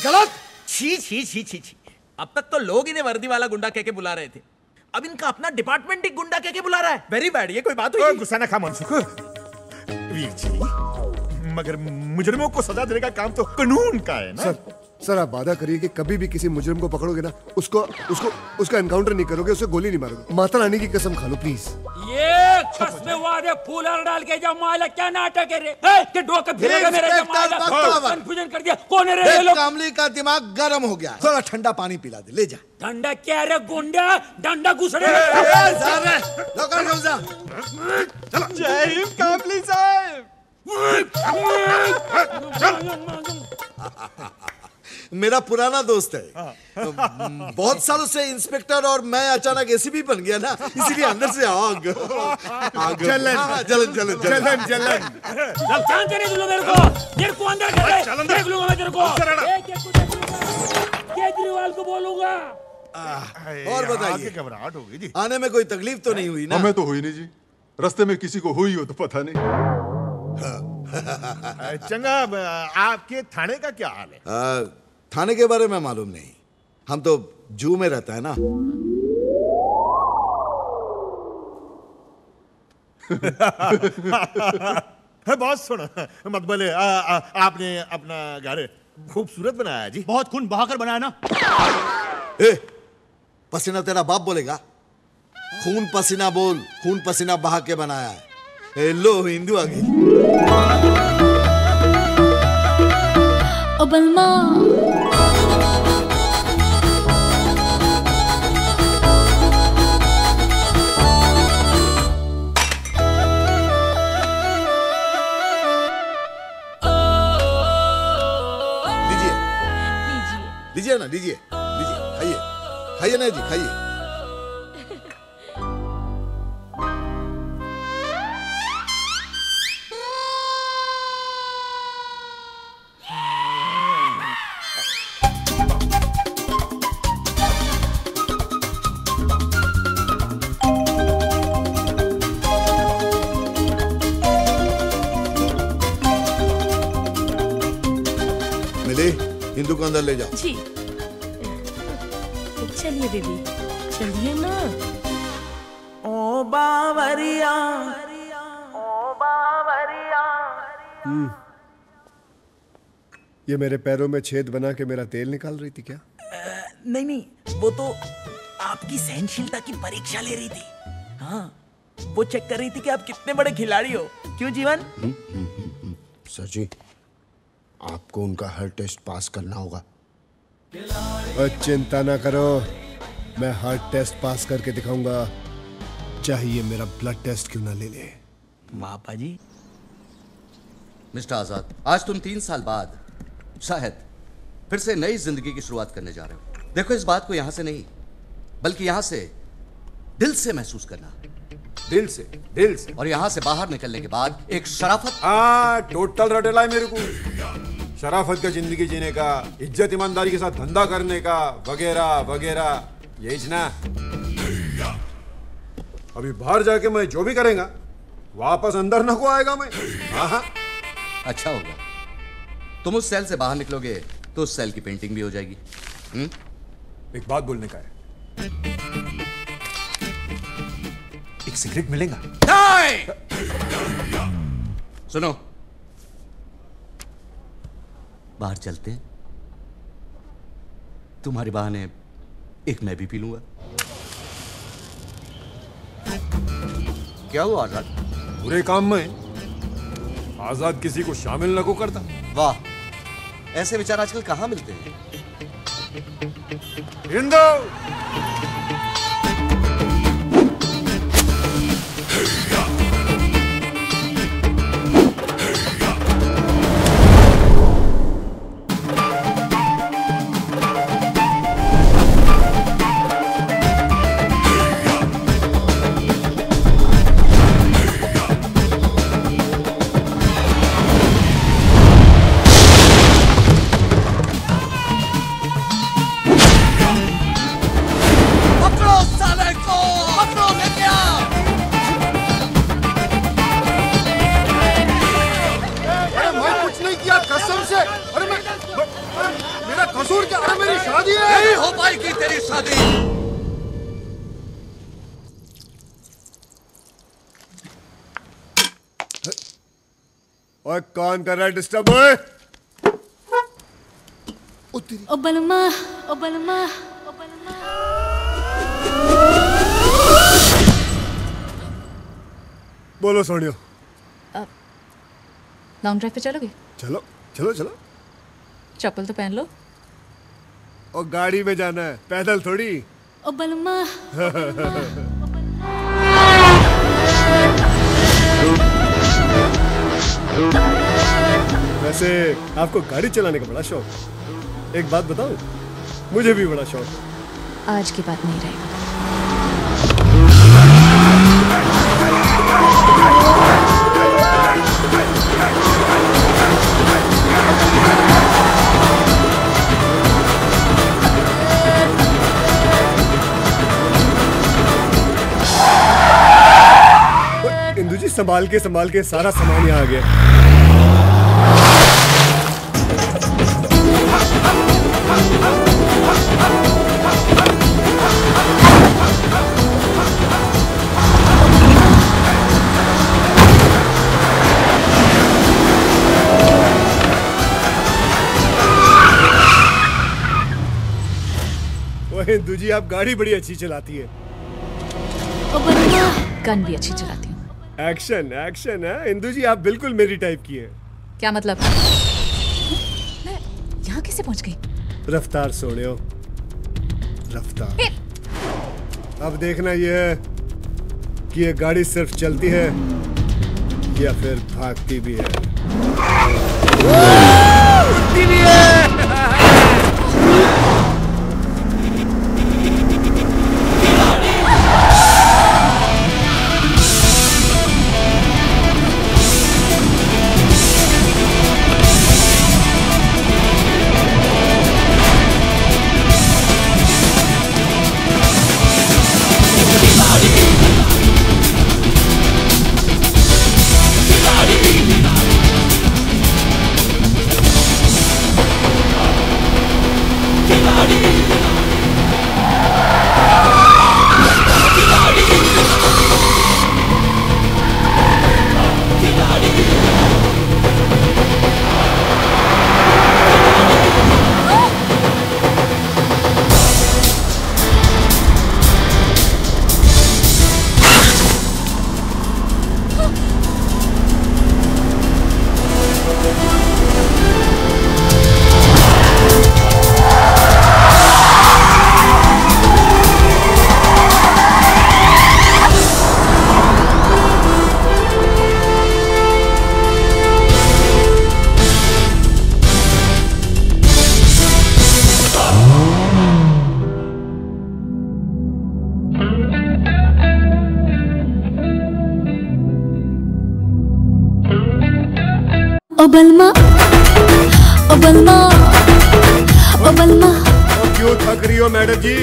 गलत? छी छी छी छी छी। अब तक तो लोग इन्हें वर्दी वाला गुंडा कह के बुला रहे थे, अब इनका अपना डिपार्टमेंट ही गुंडा कह के बुला रहा है। Very bad. ये कोई बात हुई? गुस्सा ना खा मनसुख। वीर जी, मगर मुजरिमों को सजा देने का काम तो कानून का है ना। सर आप वादा करिए कि कभी भी किसी मुजरिम को पकड़ोगे ना, उसका एनकाउंटर नहीं करोगे, उसे गोली नहीं मारोगे। माता रानी की कसम खा लो प्लीज। ये कसमे वादे फूलर डाल के जा माला, क्या नाटक है रे? के डोके फिरेगा मेरे जमाला। कंफ्यूजन कर दिया। कौन है रे ये लोग? कामली का दिमाग गर्म हो गया, थोड़ा ठंडा पानी पिला दे, ले जा। ठंडा क्या रे गुंडा? डंडा घुसड़े। जय हिंद कामली साहब। मेरा पुराना दोस्त है, बहुत सालों से इंस्पेक्टर, और मैं अचानक एसीपी बन गया ना, इसीलिए अंदर से आग जलन जलन जलन जलन जलन। जान तेरे दूल्हा मेरे को अंदर कर दे, देख लूंगा मैं तेरे को। केजरीवाल को बोलूंगा। और बताइए, घबराहट हो गई जी। आने में कोई तकलीफ तो नहीं हुई ना? हमें तो हुई नहीं जी, रास्ते में किसी को हुई हो तो पता नहीं। चंगा, आपके थाने का क्या हाल है? थाने के बारे में मालूम नहीं, हम तो जू में रहता है ना। बॉस सुन, मत बोले, आपने अपना घर खूबसूरत बनाया जी। बहुत खून बहाकर बनाया ना। ए, पसीना तेरा बाप बोलेगा? खून पसीना बोल, खून पसीना बहा के बनाया है। ए, लो हिंदू आ गई। ओ बलमा लीजिए ना, लीजिए लीजिए, खाइए खाइए ना जी, खाइए। मिली, हिंदू को अंदर ले जाओ। जी चलिए बेबी, चलिए ना। ओ बावरिया, ओ बावरिया। ये मेरे पैरों में छेद बना के मेरा तेल निकाल रही थी क्या? नहीं नहीं, वो तो आपकी सहनशीलता की परीक्षा ले रही थी। हाँ, वो चेक कर रही थी कि आप कितने बड़े खिलाड़ी हो। क्यों जीवन? सर जी, आपको उनका हर टेस्ट पास करना होगा। और चिंता ना करो, मैं हर टेस्ट पास करके दिखाऊंगा, चाहिए मेरा ब्लड टेस्ट क्यों ना ले ले। वाह पाजी। मिस्टर आजाद, आज तुम 3 साल बाद शायद फिर से नई जिंदगी की शुरुआत करने जा रहे हो। देखो, इस बात को यहां से नहीं बल्कि यहां से दिल से महसूस करना। दिल से, दिल से। और यहां से बाहर निकलने के बाद एक शराफत। टोटल रटेला है मेरे को। शराफत का जिंदगी जीने का, इज्जत ईमानदारी के साथ धंधा करने का, वगैरह वगैरह, यही ना। अभी बाहर जाके मैं जो भी करेगा वापस अंदर न को आएगा मैं। हाँ। अच्छा होगा, तुम उस सेल से बाहर निकलोगे तो उस सेल की पेंटिंग भी हो जाएगी। एक बात बोलने का है, एक सिगरेट मिलेगा? सुनो, बाहर चलते हैं, तुम्हारे बहाने एक मैं भी पी लूंगा। क्या हुआ आजाद? बुरे काम में आजाद किसी को शामिल न को करता। वाह, ऐसे विचार आजकल कहां मिलते हैं? हिंदू और कौन कर रहा है डिस्टर्ब? ओए ओ बलमा, ओ बलमा, ओ बलमा। बोलो सोनियो। लॉन्ग ड्राइव पे चलोगे? चलो चलो चलो। चप्पल तो पहन लो। और गाड़ी में जाना है, पैदल थोड़ी। ओ बलमा। वैसे आपको गाड़ी चलाने का बड़ा शौक। एक बात बताऊं, मुझे भी बड़ा शौक है। आज की बात नहीं रहेगा। इंदु जी, संभाल के सारा सामान यहाँ आ गया। हिंदू जी आप गाड़ी बड़ी अच्छी चलाती है। गन भी अच्छी चलाती हूँ। एक्शन एक्शन है हिंदू जी, आप बिल्कुल मेरी टाइप की है। क्या मतलब? मैं यहाँ कैसे पहुँच गई? रफ्तार सोनियो, रफ्तार। अब देखना ये है कि ये गाड़ी सिर्फ चलती है या फिर भागती भी है। उड़ती भी है। बलमा ओ बलमा ओ बलमा। क्यों थक रही हो मैडम जी?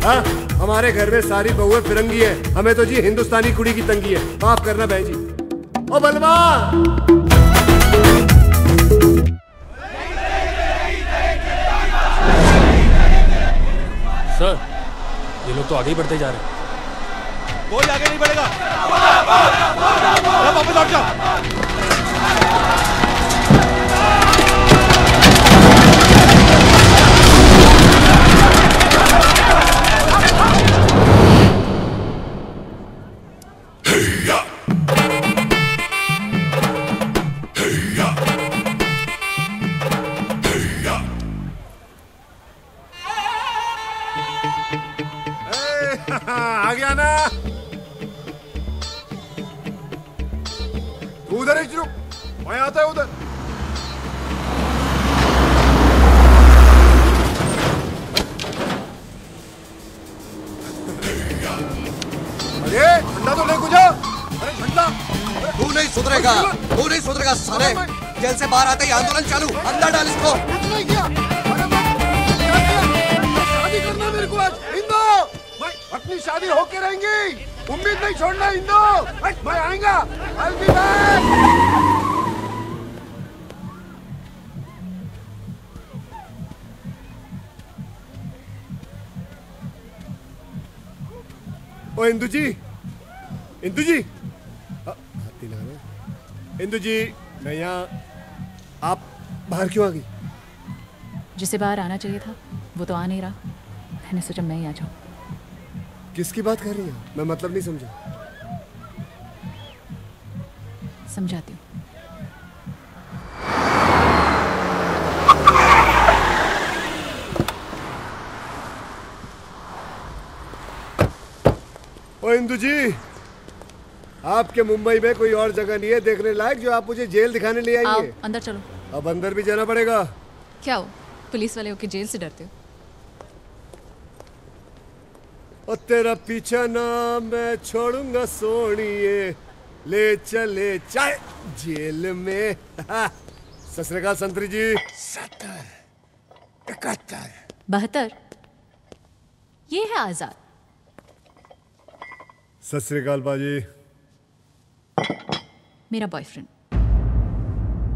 हाँ, हमारे घर में सारी बहुएं फिरंगी है, हमें तो जी हिंदुस्तानी कुड़ी की तंगी है। माफ करना बहन जी। ओ बलमा। सर ये लोग तो आगे ही बढ़ते जा रहे हैं। कोई आगे नहीं बढ़ेगा। वापस लौट जाओ। आ गया ना? तू उधर ही रुक, मैं आता है उधर। अरे ठंडा तो ले गुजा। अरे ठंडा। तू नहीं सुधरेगा, तू नहीं सुधरेगा साले। जेल से बाहर आते ही आंदोलन चालू। अंदर डाल इसको। शादी करना मेरे को आज। हिंदू अपनी शादी होके रहेंगी, उम्मीद नहीं छोड़ना हिंदू। मैं आएगा। I'll be back। ओ इंदू जी, इंदू जी, हाथी लगा रहे। इंदू जी, मैं यहाँ, आप बाहर क्यों आ गई? जिसे बाहर आना चाहिए था वो तो आ नहीं रहा, मैंने सोचा मैं ही आ जाऊं। किसकी बात कर रही है? मैं मतलब नहीं समझा। समझाती हूँ। ओ इंदू जी, आपके मुंबई में कोई और जगह नहीं है देखने लायक जो आप मुझे जेल दिखाने ले आई है? अंदर चलो। अब अंदर भी जाना पड़ेगा। क्या हो, पुलिस वाले होके जेल से डरते हो? और तेरा पीछा ना मैं छोड़ूंगा सोनिए, ले चले चाहे जेल में। सत श्री अकाल संतरी जी। 70, 71, 72। ये है आजाद। सत श्री अकाल बाजी। मेरा बॉयफ्रेंड,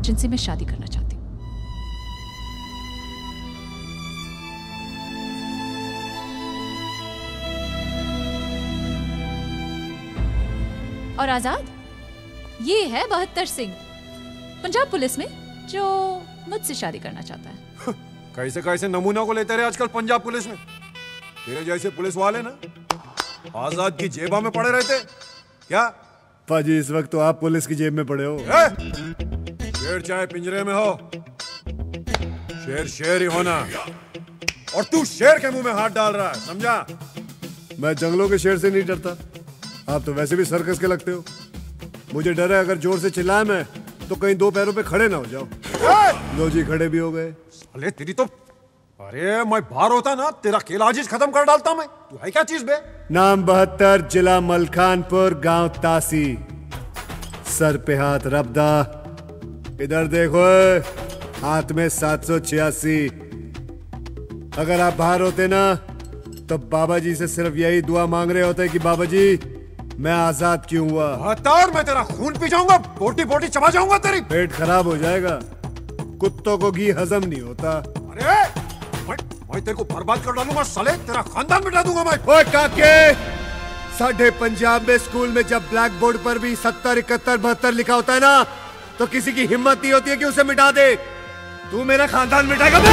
जिनसे मैं शादी करना चाहती हूँ। और आजाद, ये है 72 सिंह, पंजाब पुलिस में, जो मुझसे शादी करना चाहता है। कैसे कैसे नमूना को लेते रहे आजकल पंजाब पुलिस में। तेरे जैसे पुलिस वाले ना आजाद की जेबा में पड़े रहते क्या? पाजी इस वक्त तो आप पुलिस की जेब में पड़े हो। शेर चाहे पिंजरे में हो, शेर शेर ही होना। और तू शेर के मुंह में हाथ डाल रहा है, समझा? मैं जंगलों के शेर से नहीं डरता। आप तो वैसे भी सर्कस के लगते हो। मुझे डर है अगर जोर से चिल्लाए मैं तो कहीं दो पैरों पे खड़े ना हो जाओ। लो जी, खड़े भी हो गए। अरे तेरी तो, अरे मैं बाहर होता ना तेरा केलाजीज खत्म कर डालता मैं। तू है क्या चीज बे? नाम 72, जिला मलखानपुर, गांव तासी, सर पे हाथ रबदा। इधर देखो, हाथ में 786। अगर आप बाहर होते ना तो बाबा जी से सिर्फ यही दुआ मांग रहे होते कि बाबा जी मैं आजाद क्यों हुआ। हतार, मैं तेरा खून पी जाऊंगा, बोटी बोटी चबा जाऊंगा तेरी। पेट खराब हो जाएगा, कुत्तों को घी हजम नहीं होता। अरे मैं तेरे को बर्बाद कर डालूंगा साले, तेरा खानदान मिटा दूंगा मैं। ओए काके, साढ़े पंजाब में स्कूल में जब ब्लैक बोर्ड पर भी 70, 71, 72 लिखा होता है ना तो किसी की हिम्मत नहीं होती है कि उसे मिटा दे। तू मेरा खानदान मिटाएगा बे?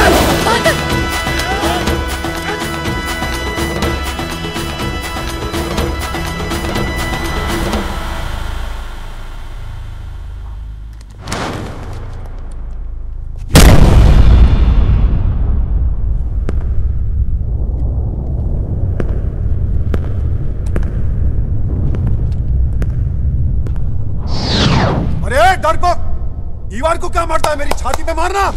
दीवार को क्या मारता है, मेरी छाती पे मारना।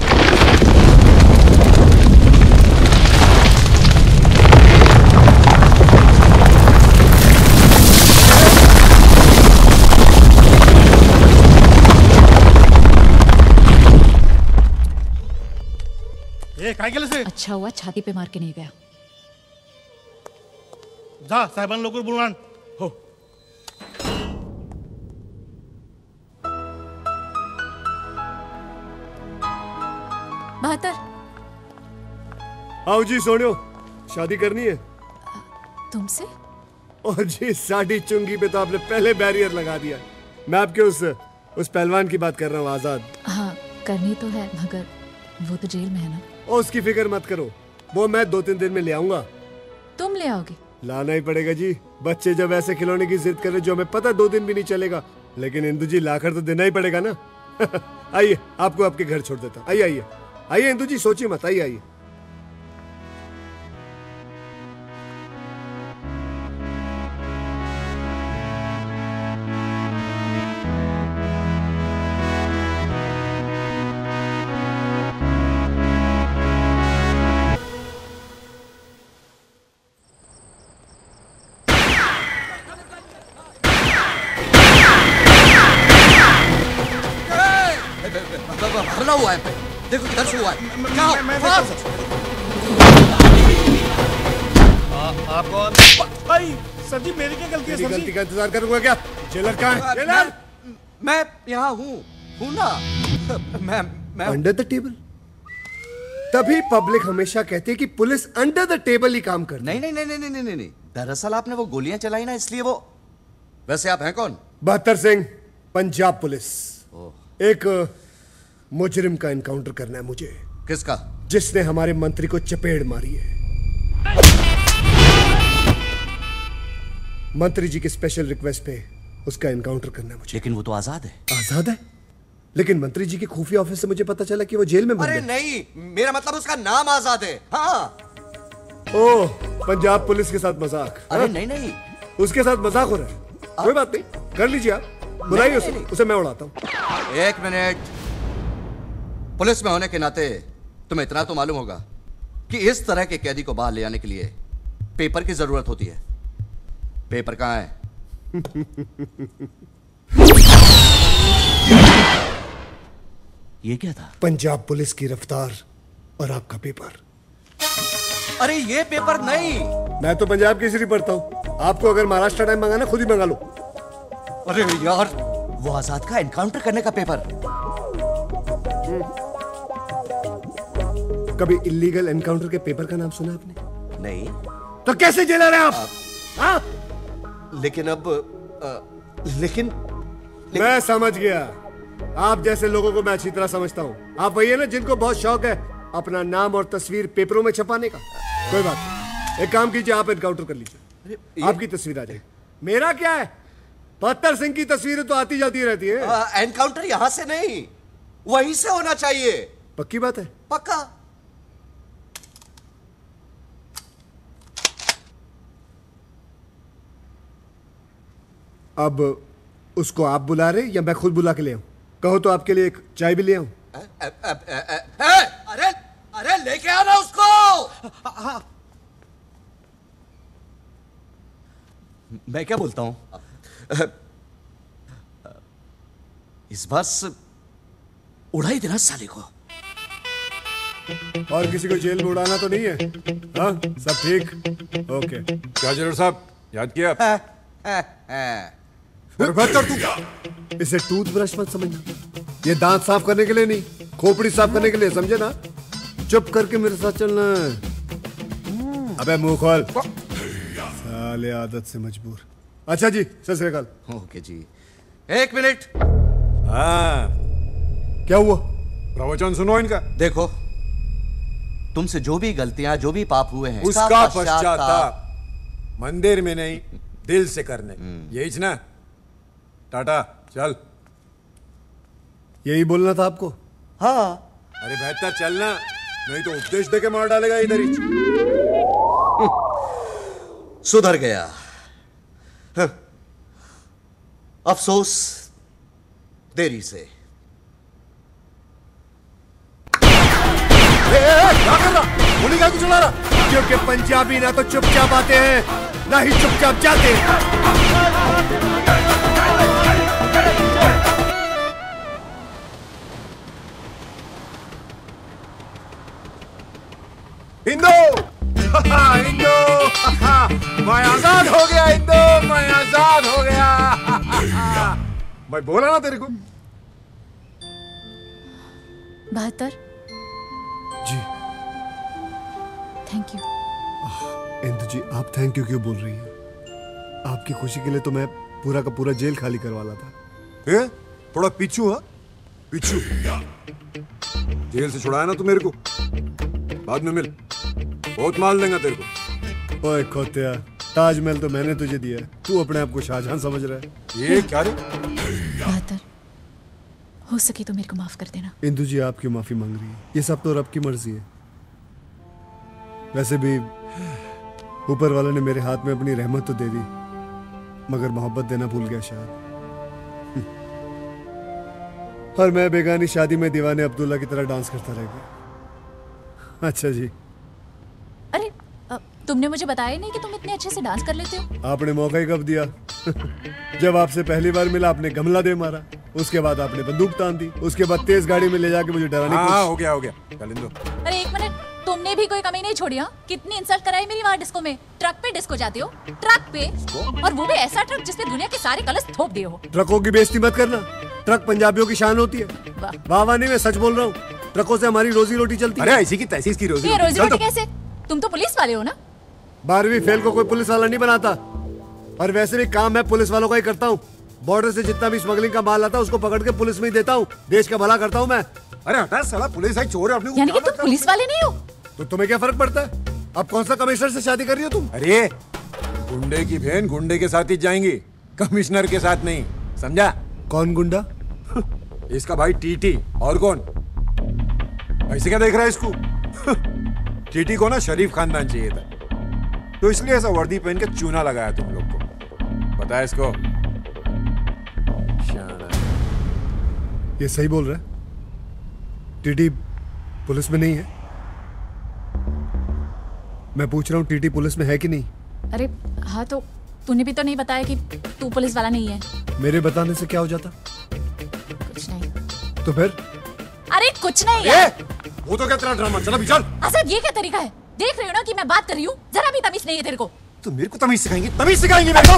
से अच्छा हुआ छाती पे मार के नहीं गया। जा साहेबान लोग बुलवान हो। बहत्तर। आओ जी सोनियो, शादी करनी है तुमसे? और जी साड़ी चुंगी पे तो आपने पहले बैरियर लगा दिया। मैं आपके उस पहलवान की बात कर रहा हूँ, आजाद। हाँ करनी तो है, मगर वो तो जेल में है ना। और उसकी फिक्र मत करो, वो मैं 2-3 दिन में ले आऊंगा। तुम ले आओगे? लाना ही पड़ेगा जी। बच्चे जब ऐसे खिलौने की जिद करे जो हमें पता 2 दिन भी नहीं चलेगा, लेकिन इंदु जी लाकर तो देना ही पड़ेगा ना। आइए, आपको आपके घर छोड़ देता। आइए आइए आइए इंदु जी, सोचिए मत, आइए आइए। भरना हुआ है, देखो किधर से हुआ है। आप कौन? भाई सर जी, मेरी क्या गलती है? सर गलती का इंतजार करूंगा क्या? जेलर कहाँ है? जेलर? मैं यहाँ हूँ ना। मैं अंडर द टेबल। तभी पब्लिक हमेशा कहती है कि पुलिस अंडर द टेबल ही काम करती है। नहीं। दरअसल आपने वो गोलियां चलाई ना, इसलिए वो। वैसे आप हैं कौन? बहत्तर सिंह, पंजाब पुलिस। एक मुजरिम का एनकाउंटर करना है मुझे। किसका? जिसने हमारे मंत्री को चपेड़ मारी है। मंत्री जी की स्पेशल रिक्वेस्ट पे उसका एनकाउंटर करना है मुझे। लेकिन वो तो आजाद है। आजाद है? लेकिन मंत्री जी के खुफिया ऑफिस से मुझे पता चला कि वो जेल में बंद है। अरे नहीं, मेरा मतलब उसका नाम आजाद है। हाँ। ओह, पंजाब पुलिस के साथ मजाक। अरे नहीं, उसके साथ मजाक हो रहा है। कोई बात नहीं, कर लीजिए आप, बुलाइए उसे मैं उड़ाता हूँ। 1 मिनट। पुलिस में होने के नाते तुम्हें इतना तो मालूम होगा कि इस तरह के कैदी को बाहर ले आने के लिए पेपर की जरूरत होती है। पेपर कहाँ है? ये क्या था? पंजाब पुलिस की रफ्तार और आपका पेपर। अरे ये पेपर नहीं। मैं तो पंजाब केसरी पढ़ता हूँ। आपको अगर महाराष्ट्र टाइम मंगाना खुद ही मंगा लो। अरे यार, वो आजाद का एनकाउंटर करने का पेपर। कभी इलीगल एनकाउंटर के पेपर का नाम सुना आपने? नहीं। तो कैसे जेलर हैं आप? हाँ? लेकिन मैं समझ गया। आप जैसे लोगों को मैं अच्छी तरह समझता हूँ। आप वही है ना जिनको बहुत शौक है अपना नाम और तस्वीर पेपरों में छपाने का। कोई बात नहीं, एक काम कीजिए, आप एनकाउंटर कर लीजिए, आपकी तस्वीर आ जाएगी। मेरा क्या है, बहत्तर सिंह की तस्वीरें तो आती जाती रहती है। एनकाउंटर यहां से नहीं, वहीं से होना चाहिए। पक्की बात है? पक्का। अब उसको आप बुला रहे या मैं खुद बुला के ले आऊं? कहो तो आपके लिए एक चाय भी ले आऊं? अरे अरे लेके आना उसको। मैं क्या बोलता हूं, इस बार उड़ा ही देना साले को। और किसी को जेल में उड़ाना तो नहीं है? हाँ, सब ठीक? ओके। क्या जरूर साहब, याद किया? तू इसे टूथब्रश मत समझना, ये दांत साफ करने के लिए नहीं, खोपड़ी साफ करने के लिए, समझे ना? चुप करके मेरे साथ चलना है। अबे मुंह खोल, साले आदत से मजबूर। अच्छा जी, सत श्री अकाल। ओके जी, एक मिनट। हाँ, क्या हुआ? प्रवचन सुनो इनका। देखो, तुमसे जो भी गलतियां, जो भी पाप हुए हैं, उसका पश्चाताप मंदिर में नहीं, दिल से करने, यही ना? टाटा, चल। यही बोलना था आपको? हाँ। अरे बेहतर चलना, नहीं तो उपदेश देके मार डालेगा इधर ही। सुधर गया। अफसोस देरी से। क्या कर रहा? गोली क्या चला रहा? क्योंकि पंजाबी ना तो चुपचाप आते हैं, ना ही चुपचाप जाते हैं। हिंदू हिंदू मैं आजाद हो गया, हिंदू मैं आजाद हो गया। मैं बोला ना तेरे को। 72। जी थैंक यू। इंदु जी, आप थैंक यू क्यों बोल रही हैं? आपकी खुशी के लिए तो मैं पूरा का पूरा जेल खाली करवाला था। थोड़ा पीछू, हाँ पीछू। जेल से छुड़ाया ना तू मेरे को, बाद में मिल, बहुत माल देंगे तेरे को। ओए खोतिया, ताजमहल तो मैंने तुझे दिया है, तू अपने आप को शाहजहां समझ रहा है। ये क्या रे? 72, हो सके तो मेरे को माफ कर देना। इंदु जी, आप क्यों माफी मांग रही है? ये सब तो रब की मर्जी है। वैसे भी ऊपर वाले ने मेरे हाथ में अपनी रहमत तो दे दी, मगर मोहब्बत देना भूल गया शायद। और मैं बेगानी शादी में दीवाने अब्दुल्ला की तरह डांस करता रह गया। अच्छा जी। अरे तुमने मुझे बताया नहीं कि तुम इतने अच्छे से डांस कर लेते हो। आपने मौका ही कब दिया? जब आपसे पहली बार मिला आपने गमला दे मारा, उसके बाद आपने बंदूक तान दी, उसके बाद तेज गाड़ी में ले जाके मुझे डराने की कोशिश। हो गया हो गया, चल इंदु। अरे एक मिनट, तुमने भी कोई कमी नहीं छोड़ी? हाँ, कितनी इंसल्ट कराई मेरी वहाँ डिस्को में। ट्रक पे डिस्को जाते हो, ट्रक पे, और वो भी ऐसा ट्रक जिसपे दुनिया के सारे कलश थोप दिए हो। ट्रकों की बेइज्जती मत करना, ट्रक पंजाबियों की शान होती है। वाह वाह नहीं, मैं सच बोल रहा हूँ, ट्रकों से हमारी रोजी रोटी चलती है। अरे ऐसी की तैसी इसकी रोजी रोटी कैसे? तुम तो पुलिस वाले हो ना? 12वीं फेल को कोई पुलिस वाला नहीं बनाता, और वैसे भी काम मैं पुलिस वालों का ही करता हूँ। बॉर्डर से जितना भी स्मगलिंग का माल आता है उसको पकड़ के पुलिस में ही देता हूँ, देश का भला करता हूँ मैं। अरे हटा साला, पुलिस है, चोर है अपने। यानी कि तुम पुलिस वाले नहीं हो? तो तुम्हें क्या फर्क पड़ता है? अब कौन सा कमिश्नर से शादी कर रही हो तुम? अरे गुंडे की बहन गुंडे के साथ ही जाएंगी, कमिश्नर के साथ नहीं, समझा? कौन गुंडा? इसका भाई टीटी। और कौन? ऐसे क्या देख रहा है इसको? टीटी को ना शरीफ खानदान चाहिए था, तो इसलिए ऐसा वर्दी पहन के चूना लगाया तुम लोग को। पता है इसको? ये सही बोल रहा है? टीटी पुलिस में नहीं है? मैं पूछ रहा हूँ, टीटी पुलिस में है कि नहीं? अरे हाँ, तो तूने भी तो नहीं बताया कि तू पुलिस वाला नहीं है। मेरे बताने से क्या हो जाता? कुछ नहीं। तो फिर? अरे कुछ नहीं यार। वो तो क्या तेरा ड्रामा, चला भी चल। असद, ये क्या तरीका है? देख रहे हो ना कि मैं बात कर रही हूँ, जरा भी तमीज नहीं है तेरे को। तो मेरे को तमीज सिखाएंगे? तमीज सिखाएंगे मेरे को?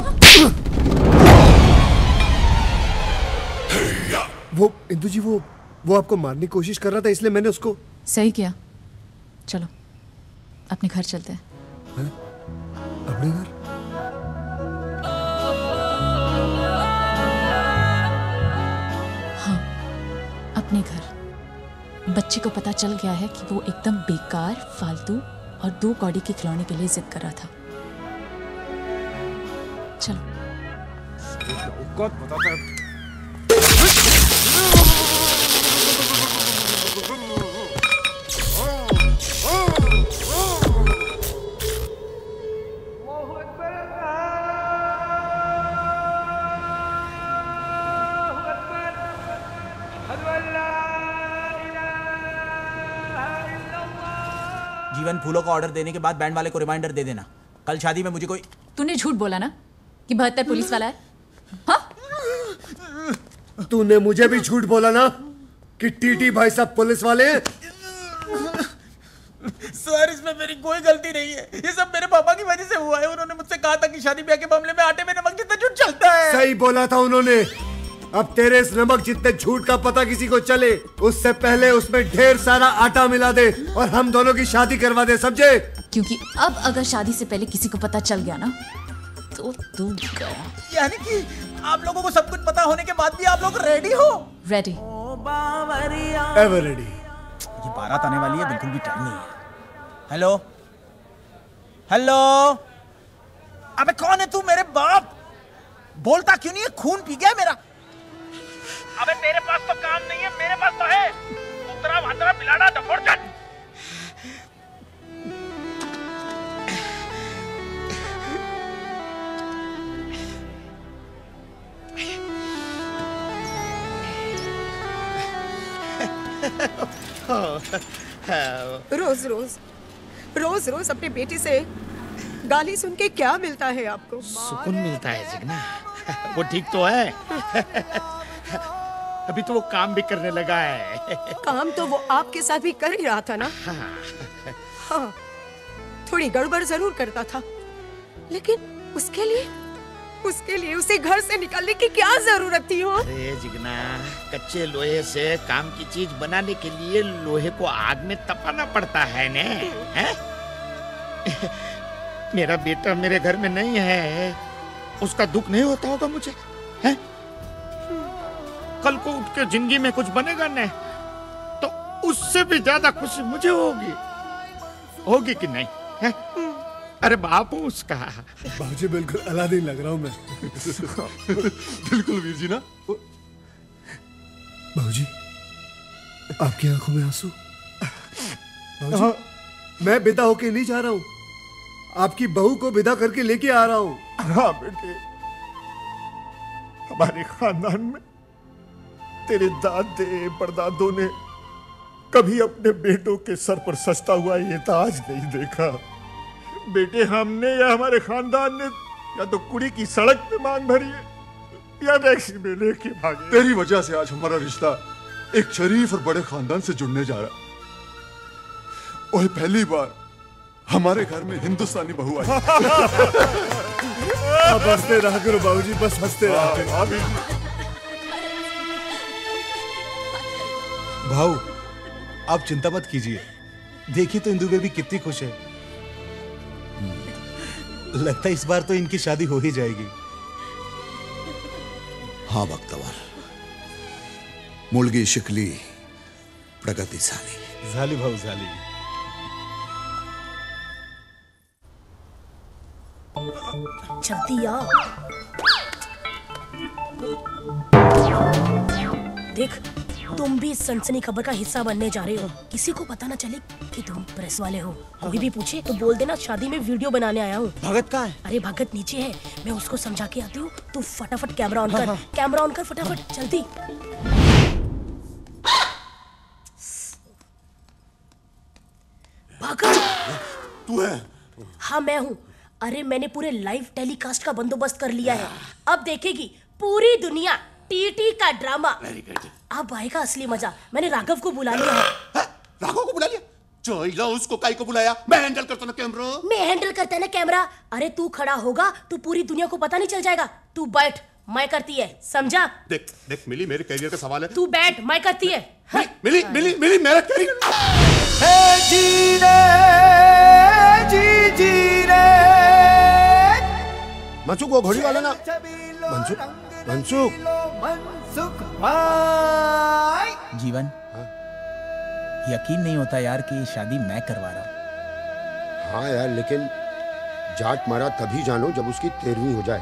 वो इंदु जी, वो आपको मारने की कोशिश कर रहा था, इसलिए मैंने उसको। सही किया। चलो अपने घर चलते हैं। अपने घर? हाँ, अपने घर। बच्चे को पता चल गया है कि वो एकदम बेकार, फालतू और 2 कौड़ी के खिलौने के लिए जिद कर रहा था। चलो। जीवन, फूलों का ऑर्डर देने के बाद बैंड वाले को रिमाइंडर दे देना, कल शादी में मुझे कोई। तूने झूठ बोला ना कि 72 पुलिस वाला है? हाँ? तूने मुझे भी झूठ बोला ना कि टीटी भाई साहब पुलिस वाले हैं? सर, इसमें मेरी कोई गलती नहीं है, ये सब मेरे पापा की वजह से हुआ है। उन्होंने मुझसे कहा था कि शादी ब्याह के मामले में आटे में नमक जितना झूठ चलता है। सही बोला था उन्होंने। अब तेरे इस नमक जितने झूठ का पता किसी को चले, उससे पहले उसमें ढेर सारा आटा मिला दे और हम दोनों की शादी करवा दे, समझे? क्योंकि अब अगर शादी से पहले किसी को पता चल गया ना तो तू गया। यानी कि आप लोगों को सब कुछ पता होने के बाद भी आप लोग रेडी हो? रेडी। Ever ready. ये बारात आने वाली है, बिल्कुल भी टाइम नहीं है। हेलो हेलो, अबे कौन है तू? मेरे बाप बोलता क्यों नहीं है? खून पी गया मेरा। अबे तेरे पास तो काम नहीं है, मेरे पास तो है। उतरा भातरा पिलाना डफोड़ चल। रोज रोज रोज रोज अपने बेटे से गाली सुन के क्या मिलता है आपको? सुकून मिलता है जिगना। वो ठीक तो है। अभी तो वो काम भी करने लगा है। काम तो वो आपके साथ भी कर ही रहा था ना। हाँ, थोड़ी गड़बड़ जरूर करता था, लेकिन उसके लिए उसे घर से निकालने की क्या जरूरत थी? हो अरे जिगना, कच्चे लोहे से काम की चीज बनाने के लिए लोहे को आग में तपाना पड़ता है ने? हैं? मेरा बेटा मेरे घर में नहीं है, उसका दुख नहीं होता होगा मुझे? हैं? कल को उठ के जिंदगी में कुछ बनेगा ने, तो उससे भी ज्यादा खुशी मुझे होगी कि नहीं? हैं? अरे बापू उसका। बाबूजी बिल्कुल अलादीन लग रहा हूँ मैं। बिल्कुल वीर जी ना। बाबूजी, आपकी आंखों में आंसू? बाबूजी, मैं विदा होके नहीं जा रहा हूँ, आपकी बहू को विदा करके लेके आ रहा हूँ। हाँ बेटे, हमारे खानदान में तेरे दादे परदादों ने कभी अपने बेटों के सर पर सजता हुआ ये ताज नहीं देखा। बेटे, हमने या हमारे खानदान ने या तो कुड़ी की सड़क पे मांग भरी है या टैक्सी में लेके भागे। तेरी वजह से आज हमारा रिश्ता एक शरीफ और बड़े खानदान से जुड़ने जा रहा। ओए, पहली बार हमारे घर में हिंदुस्तानी बहू आई। अब हंसते रहा करो बाबूजी, बस हंसते रहा करो। भाऊ, आप चिंता मत कीजिए, देखिए तो इंदु बेबी कितनी खुश है। लगता है इस बार तो इनकी शादी हो ही जाएगी। हाँ बख्तवर, मुलगी शिकली प्रगतिशाली। झाली भाऊ झाली। जल्दी आ। देख, तुम भी इस सनसनी खबर का हिस्सा बनने जा रहे हो। किसी को पता ना चले कि तुम प्रेस वाले हो। कोई भी पूछे तो बोल देना शादी में वीडियो बनाने आया हूँ। भगत कहाँ है? अरे भगत नीचे है, मैं उसको समझा के आती हूँ। तू फटाफट कैमरा ऑन कर। कैमरा ऑन कर फटाफट, जल्दी। भगत, तू है? हाँ मैं हूँ। अरे मैंने पूरे लाइव टेलीकास्ट का बंदोबस्त कर लिया है। अब देखेगी पूरी दुनिया टीटी का ड्रामा। अब आएगा असली मजा। मैंने राघव को बुला लिया है। राघव को बुला लिया? चोइला, उसको काई को बुलाया? मैं हैंडल करता ना कैमरा। मैं हैंडल करता ना कैमरा। अरे तू खड़ा होगा तो पूरी दुनिया को पता नहीं चल जाएगा। तू बैठ, मैं करती है, समझा? देख देख मिली, मेरे करियर का सवाल है। तू बैठ, मैं करती है। मिली मिली मिली, मेरा करियर। जी रे, जी रे। मनसुख, वो घोड़ी वाला ना? मनसुख, मनसुख भाई। जीवन, यकीन नहीं होता यार कि ये शादी मैं करवा रहा हूँ। हाँ यार, लेकिन जाट मारा तभी जानो जब उसकी 13वीं हो जाए।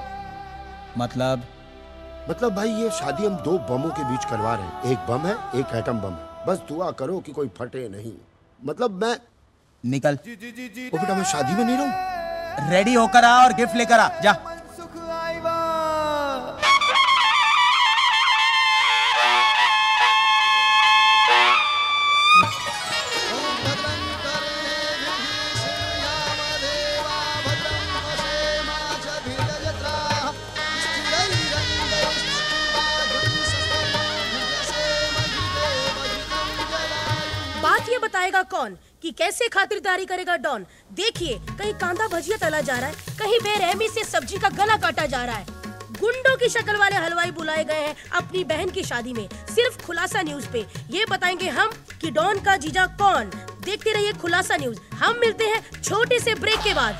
मतलब भाई ये शादी हम 2 बमों के बीच करवा रहे हैं। एक बम है, एक एटम बम है। बस दुआ करो कि कोई फटे नहीं। मतलब मैं निकल। ओ बेटा, मैं शादी में नहीं रहूं। रेडी होकर आ और गिफ्ट लेकर आ जा। ये बताएगा कौन कि कैसे खातिरदारी करेगा डॉन। देखिए, कहीं कांदा भजिया तला जा रहा है, कहीं बेरहमी से सब्जी का गला काटा जा रहा है। गुंडों की शक्ल वाले हलवाई बुलाए गए हैं अपनी बहन की शादी में। सिर्फ खुलासा न्यूज पे ये बताएंगे हम कि डॉन का जीजा कौन। देखते रहिए खुलासा न्यूज। हम मिलते हैं छोटे से ब्रेक के बाद।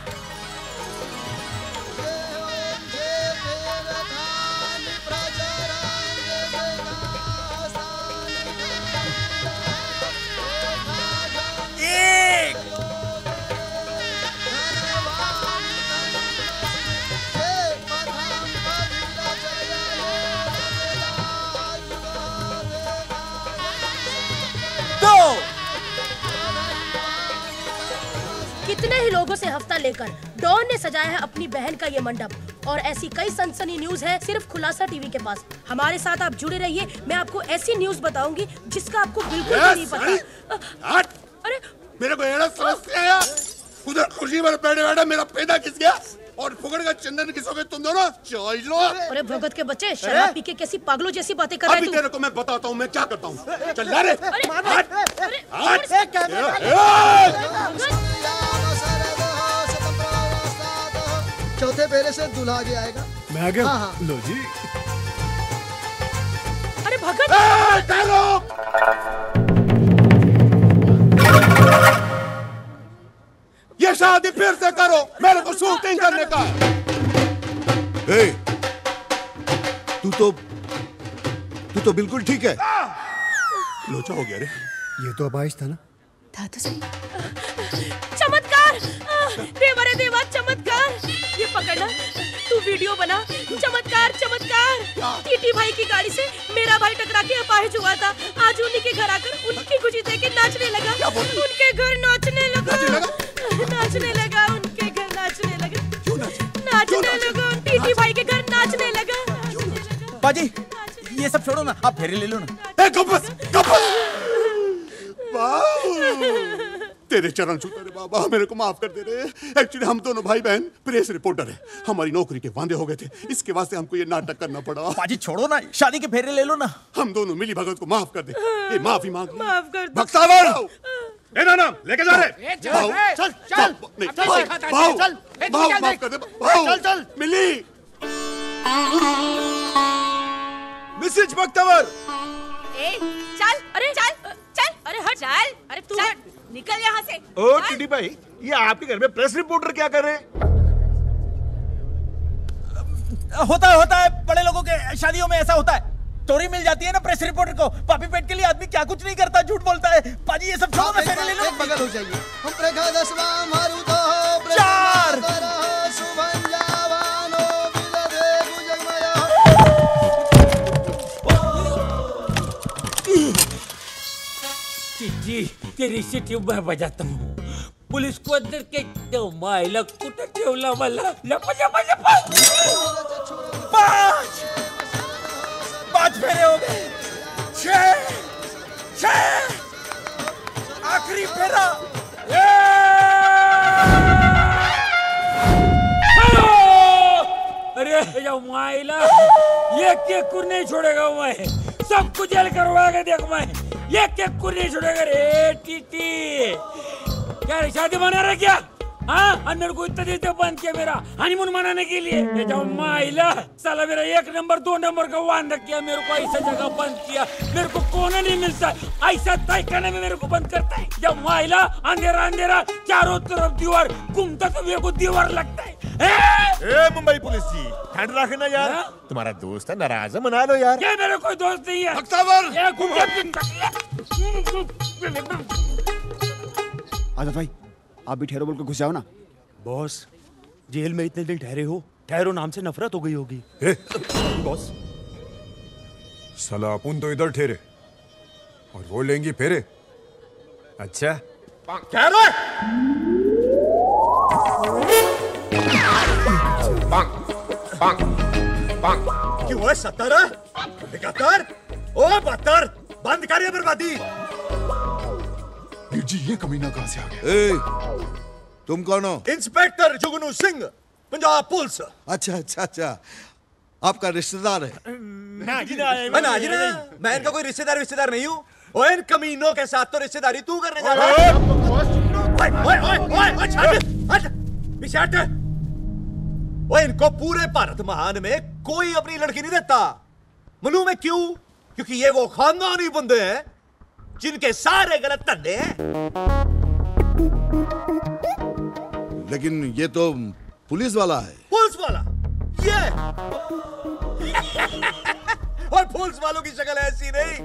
कितने ही लोगों से हफ्ता लेकर डॉन ने सजाया है अपनी बहन का ये मंडप। और ऐसी कई सनसनी न्यूज है सिर्फ खुलासा टीवी के पास। हमारे साथ आप जुड़े रहिए। मैं आपको ऐसी न्यूज बताऊंगी जिसका आपको बिल्कुल भी नहीं पता। अरे मेरे को एड़ा समझ नहीं आया। उधर खुशी पर बैठे बैठे मेरा पैदा किस गया और फुकड़ का चंदन किसोगे तुम दोनों? चलो। अरे भगत के बच्चे, शराब पी के कैसी पागलों जैसी बातें कर रहे हैं तू? तेरे को मैं बताता हूँ मैं क्या करता हूँ। चल रे। चौथे फेरे से दूल्हा आगे आएगा। मैं आ गया। हाँ। लो जी। अरे भगत, ये शादी फिर से करो, मेरे को शूटिंग करने का। तू तो बिल्कुल ठीक है। लोचा हो गया रे। ये तो अबाइश था ना। था तो सही। चमत्कार, देवा रे देवा, चमत्कार। ये पकड़ना, तू वीडियो बना। चमत्कार चमत्कार। टीटी भाई की गाड़ी से मेरा भाई टकरा के अपाहिज हुआ था। आज उन्हीं के घर आकर उनकी खुशी देख के नाचने लगा। उनके घर नाचने लगा। नाचने लगा उनके घर नाचने लगा। नाचने लगा टीटी भाई के घर नाचने लगा। बाजी, ये सब छोड़ो ना, आप फेरे ले लो ना। तेरे चरण छूते रे बाबा, मेरे को माफ कर दे रे। एक्चुअली हम दोनों भाई बहन प्रेस रिपोर्टर हैं। हमारी नौकरी के वादे हो गए थे, इसके वास्ते हमको ये नाटक करना पड़ा। बाजी छोड़ो ना, शादी के फेरे ले लो ना। हम दोनों मिली भगत को माफ कर दे। ये माफी मांग। माफ कर दो। भक्तावर ना लेके जा रहे। चल चल माफ कर दे। चल चल मिली। मिसेज भक्तावर। चल, अरे चल चल, अरे हट, चल, अरे तू हट, निकल यहाँ से। ओ टीटी भाई, ये आपके घर में प्रेस रिपोर्टर क्या कर रहे हैं? होता है बड़े लोगों के शादियों में ऐसा होता है। चोरी मिल जाती है ना प्रेस रिपोर्टर को। पापी पेट के लिए आदमी क्या कुछ नहीं करता, झूठ बोलता है। पाजी ये सब छोड़ो ना, फेरे ले लो। एक बगल हो जाइए। हम प्रगादस्वा मारुतो चार। चिट्ठी तेरी चिट्ठी मैं बजाता हूँ। पुलिस को अंदर के मायला कुठे ठेवला मला। पांच फेरे हो गए। छह आखिरी फेरा। अरे मायला, ये केकुर नहीं छोड़ेगा मैं। सब कुछ जेल करवाएगा देख मैं। ये केकुर नहीं छोड़ेगा रे टीटी। क्या शादी मना रहा क्या? हाँ, अन्नर को इतना देते बंद किया मेरा हनीमून मनाने के लिए। ये जाओ माइला, साला मेरा 1 नंबर 2 नंबर का वादा किया, मेरे को ऐसा जगह बंद किया। मेरे को कोने नहीं मिलता, ऐसा तय करने में मेरे को बंद करता है। जब माइला अंधेरा अंधेरा, चारों तरफ दीवार, घूमता तो मेरे को दीवार लगता है। ए मुंबई पुलिस जी, ठंड रखना यार। तुम्हारा दोस्त है, नाराज है, मना लो यार। क्या मेरा कोई दोस्त नहीं है। आजाद भाई, आप भी ठहरो बोल के घुस जाओ ना। बॉस जेल में इतने दिन ठहरे हो, ठहरो नाम से नफरत हो गई होगी। बॉस साला अपन तो इधर ठहरे और वो लेंगी फेरे। अच्छा ठहरो। क्यों है 70 71 ओ 72 बंद करिए बर्बादी। वीर जी ये कमीना कहां से आ गया? तुम कौन हो? इंस्पेक्टर जुगनू सिंह, पंजाब पुलिस। अच्छा अच्छा अच्छा, आपका रिश्तेदार है? मैं इनका कोई रिश्तेदार नहीं हूँ। ओए इन कमीनों के साथ तो रिश्तेदारी तू करने जा रहा है। ओए इनको पूरे भारत महान में कोई अपनी लड़की नहीं देता। मालूम है क्यों? क्योंकि ये वो खानदानी बंदे हैं जिनके सारे गलत धंधे हैं। लेकिन ये तो पुलिस वाला है। पुलिस वाला ये और पुलिस वालों की शक्ल ऐसी नहीं,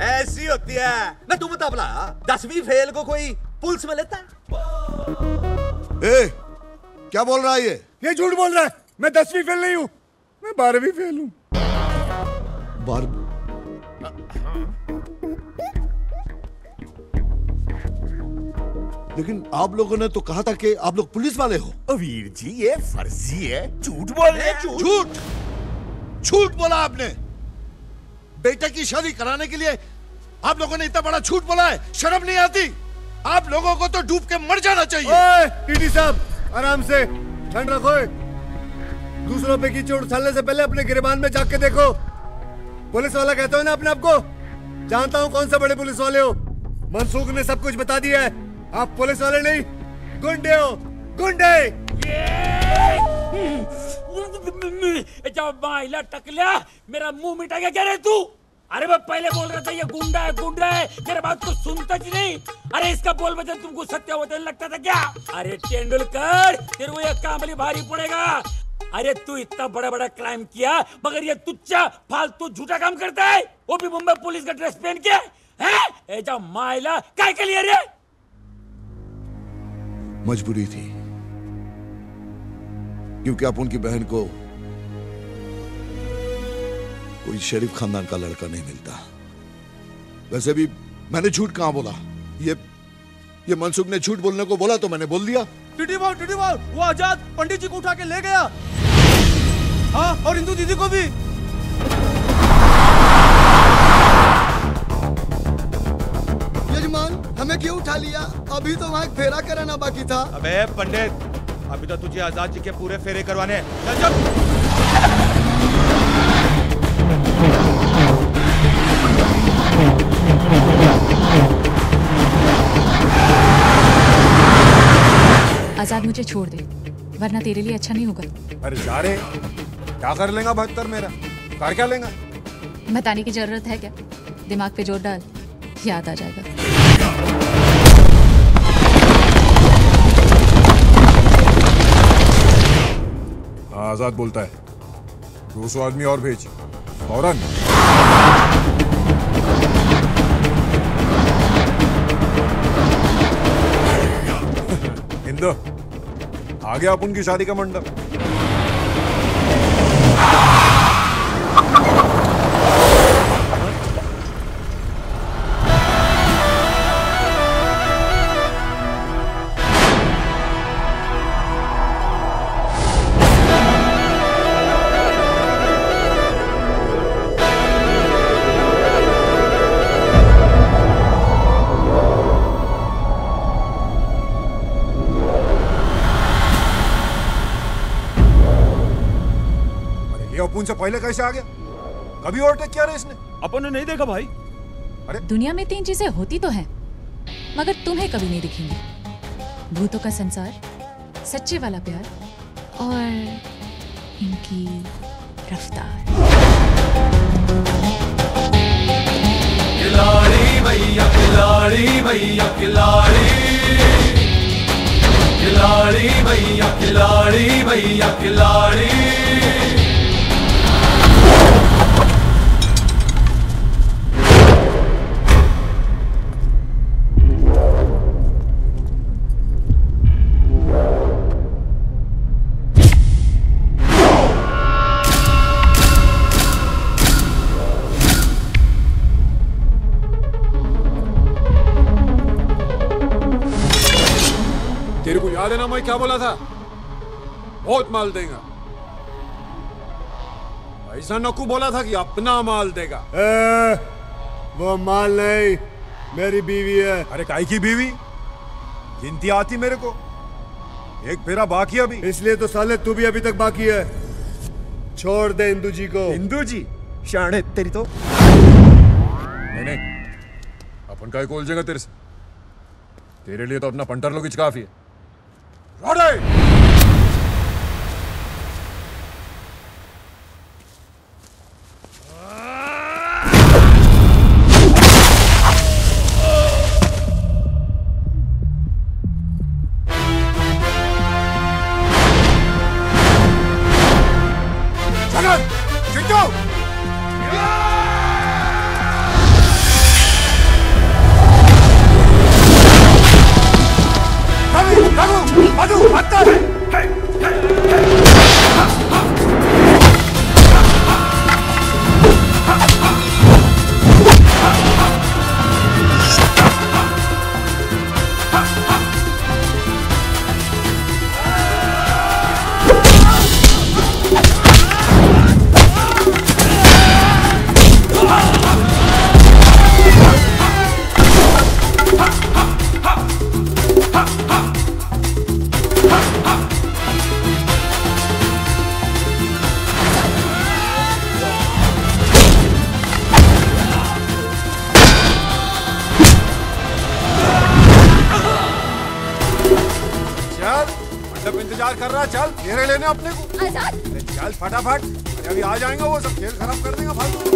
ऐसी होती है ना। तू बता भला 10वीं फेल को कोई पुलिस में लेता है? क्या बोल रहा है ये झूठ बोल रहा है। मैं 10वीं फेल नहीं हूँ, मैं 12वीं फेल हूँ। लेकिन आप लोगों ने तो कहा था कि आप लोग पुलिस वाले हो। वीर जी ये फर्जी है, झूठ बोल रहे हैं। झूठ बोला आपने। बेटे की शादी कराने के लिए आप लोगों ने इतना बड़ा झूठ बोला है, शर्म नहीं आती? आप लोगों को तो डूब के मर जाना चाहिए। टीटी साहब आराम से, ठंड रखो। दूसरों पे कीचड़ उछालने से पहले अपने गिरबान में झांक के देखो। पुलिस वाला कहते हो ना अपने आप को? जानता हूँ कौन सा बड़े पुलिस वाले हो। मनसूख ने सब कुछ बता दिया है। आप पुलिस वाले नहीं, गुंडे हो, गुंडे। जब माइला टकला मेरा मुंह मिटा गया क्या रे तू? अरे मैं पहले बोल रहा था ये गुंडा है, मेरे बात को सुनता ही नहीं। अरे इसका बोल वचन तुमको सत्य वचन लगता था क्या? अरे तेंदुलकर तेरे को ये कामली भारी पड़ेगा। अरे तू इतना बड़ा बड़ा क्राइम किया मगर ये तुच्चा फालतू झूठा काम करता है, वो भी मुंबई पुलिस का ड्रेस पहन के हैं? ए जा माइला काय के लिए रे? मजबूरी थी, क्योंकि आप उनकी बहन को कोई शरीफ खानदान का लड़का नहीं मिलता। वैसे भी मैंने झूठ कहां बोला? ये मनसुख ने झूठ बोलने को बोला तो मैंने बोल दिया। टीटी बॉल वो आजाद पंडित जी को उठा के ले गया। हाँ, और इंदू दीदी को भी। यजमान हमें क्यों उठा लिया? अभी तो वहाँ एक फेरा कराना बाकी था। अबे पंडित, अभी तो तुझे आजाद जी के पूरे फेरे करवाने। चल चल। आजाद मुझे छोड़ दे, वरना तेरे लिए अच्छा नहीं होगा। अरे जा रे, क्या कर लेगा 72 मेरा? कर क्या लेगा? बताने की जरूरत है क्या? दिमाग पे जोर डाल, याद आ जाएगा। आजाद बोलता है 200 आदमी और भेज फौरन। इंदो आ गया अपन की शादी का मंडप। से पहले कैसे आ गया? कभी ओवरटेक किया रे इसने? अपन ने नहीं देखा भाई। अरे दुनिया में 3 चीजें होती तो हैं, मगर तुम्हें कभी नहीं दिखेंगी। भूतों का संसार, सच्चे वाला प्यार और इनकी रफ्तार। खिलाड़ी भैया खिलाड़ी भैया खिलाड़ी, खिलाड़ी भैया खिलाड़ी भैया खिलाड़ी। याद है ना मैं क्या बोला था? बहुत माल देगा। ऐसा नकू बोला था कि अपना माल देगा। वो माल नहीं, मेरी बीवी है। अरे काई की बीवी? गिनती आती मेरे को, एक फेरा बाकी अभी। इसलिए तो साले तू भी अभी तक बाकी है। छोड़ दे इंदू जी को। इंदू जी शाणे तेरी तो। नहीं अपन का कोल जगह तेरे से, तेरे लिए तो अपना पंटर लोग काफी है। रोडे कर रहा, चल घेरे लेने अपने को। आजाद चल फटाफट, अभी आ जाएंगे वो सब, खेल खराब कर देंगे फालतू।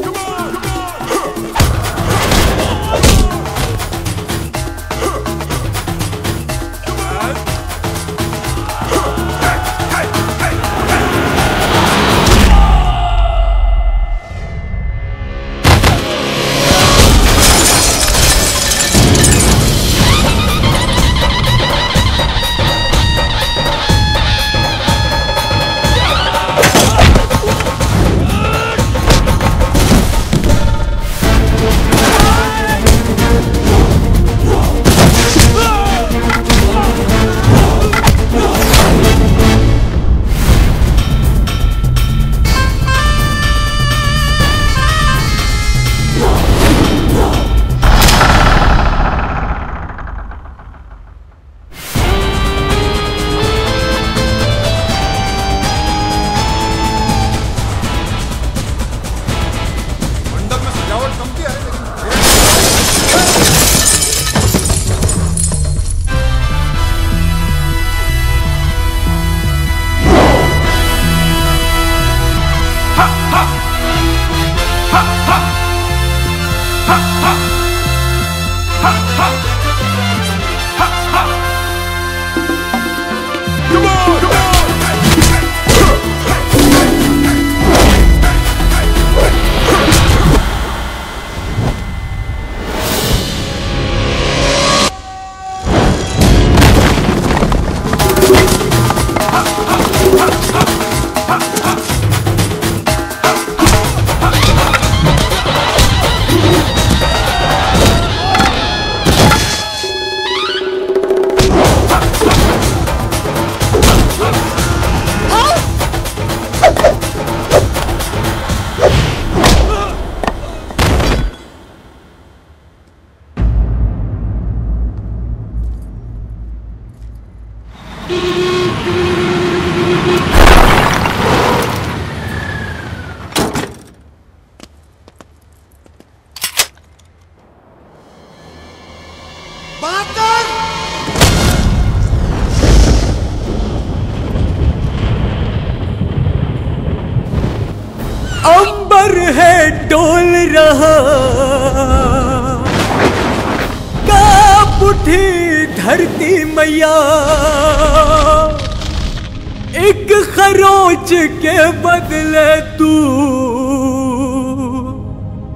अंबर है डोल रहा, कांप उठी धरती मैया, एक खरोच के बदले तू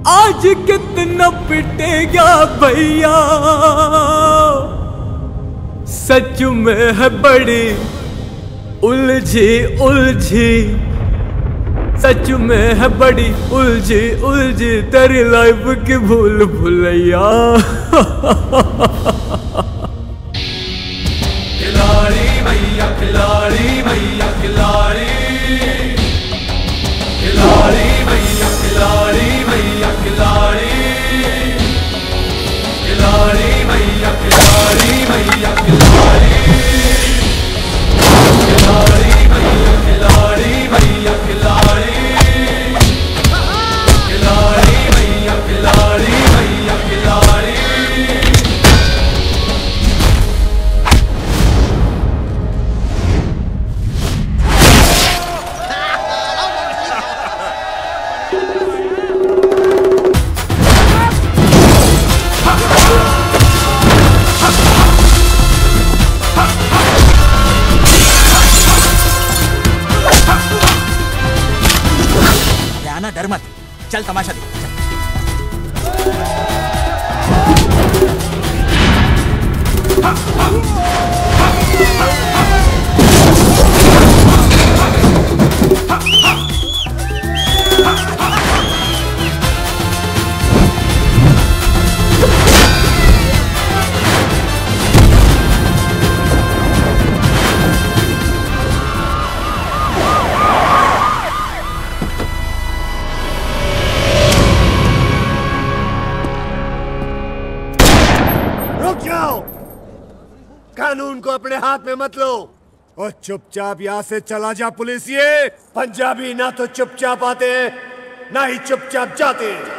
आज कितना पिटेगा भैया। सच में है बड़ी उलझी उलझी, सच में है बड़ी उलझी उलझी तेरी लाइफ की भूल भुलैया। ना डर मत, चल तमाशा देख। कानून को अपने हाथ में मत लो और चुपचाप यहाँ से चला जा। पुलिस ये पंजाबी ना तो चुपचाप आते हैं ना ही चुपचाप जाते हैं।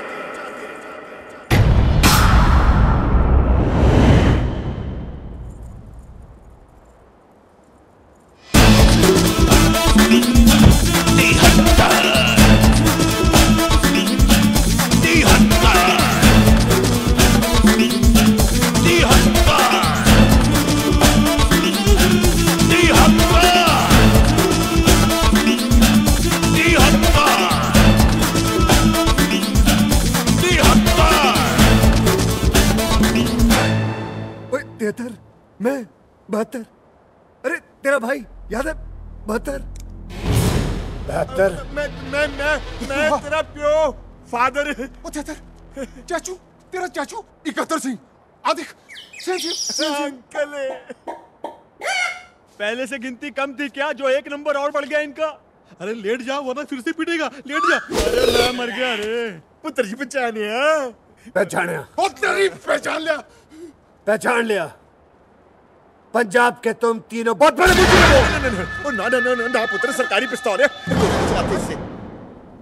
तिहत्तर, मैं 72। अरे तेरा भाई याद है? 72 मैं तेरा प्यो फादर। ओ तिहत्तर, चाचू, तेरा चाचू 71 सिंह। आ देख, अंकल पहले से गिनती कम थी क्या जो एक नंबर और बढ़ गया इनका? अरे लेट जा वरना फिर से पिटेगा, लेट जा। अरे मैं मर गया रे। पुत्र जी पहचानिया। पहचान लिया। पंजाब के तुम तीनों बहुत बड़े मुजरिम हो। ना पुत्र, सरकारी पिस्तौल है।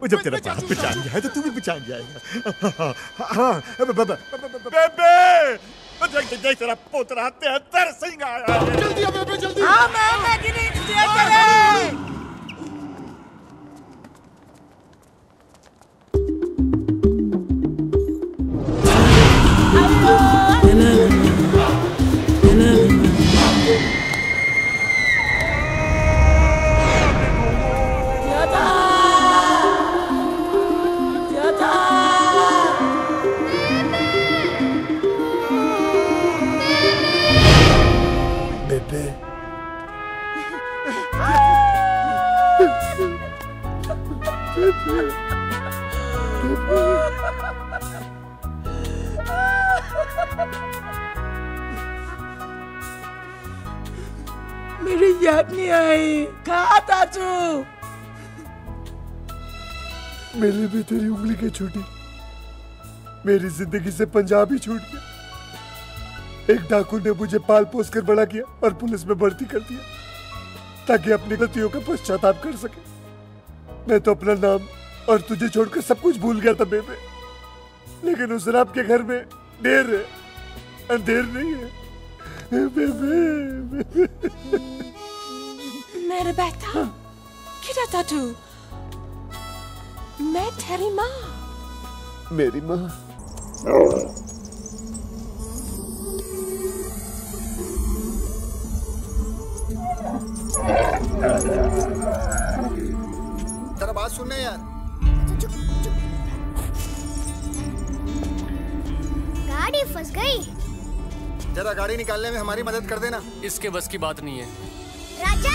जब तेरा बाप पहचान गया है तो तू भी पहचान जाएगा। बेबे तेरा पोतरा 73 सिंह आया है। जल्दी आ बेबे, जल्दी। हाँ मैं कि नहीं चले। मेरी याद नहीं आई। कहाँ था तू? मेरे भी तेरी उंगली के छूटी, मेरी जिंदगी से पंजाब ही छूट गया। एक डाकू ने मुझे पाल पोस कर बड़ा किया और पुलिस में भर्ती कर दिया ताकि अपनी गलतियों का पश्चाताप कर सके। मैं तो अपना नाम और तुझे छोड़कर सब कुछ भूल गया था बेबे, लेकिन उस रब के घर में देर है, अंधेर नहीं है बेबे। मेरे बेटा, किधर था तू? मैं तेरी माँ। मेरी माँ। जरा बात सुनने यार। गाड़ी फंस गई। जरा गाड़ी निकालने में हमारी मदद कर देना। इसके बस की बात नहीं है। राजा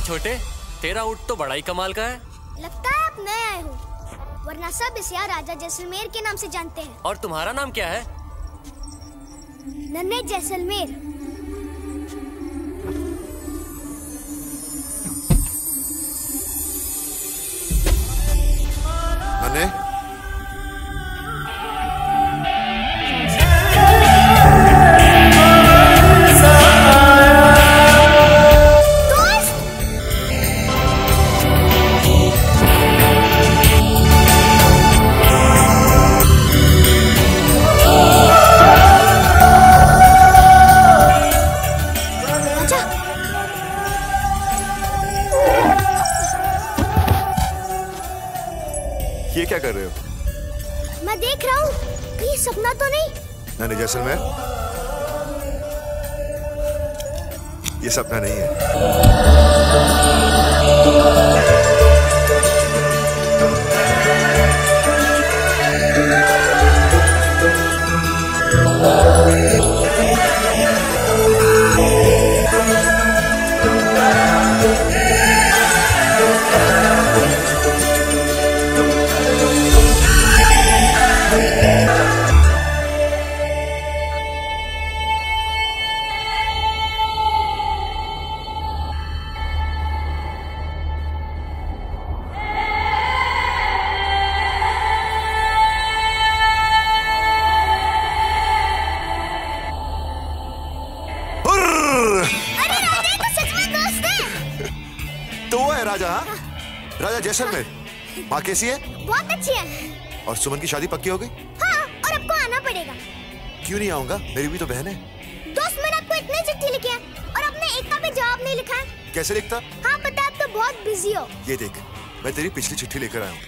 छोटे, तेरा ऊँट तो बड़ा ही कमाल का है। लगता है आप नए आए हो, वरना सब इसे राजा जैसलमेर के नाम से जानते हैं। और तुम्हारा नाम क्या है? नन्हे जैसलमेर। नन्हे? मैं देख रहा हूँ, कहीं सपना तो नहीं? नहीं जैसलमेर, ये सपना नहीं है। राजा जैसलमेर, माँ कैसी है? बहुत अच्छी है। और सुमन की शादी पक्की हो गई? हाँ, और आपको आना पड़ेगा। क्यों नहीं आऊंगा? मेरी भी तो बहन है। दोस्त, मैंने आपको इतनी चिट्ठी लिखी है और आपने एक का भी जवाब नहीं लिखा है। कैसे लिखता? हाँ पता, आप तो बहुत बिजी हो। ये देख, मैं तेरी पिछली चिट्ठी लेकर आया हूँ।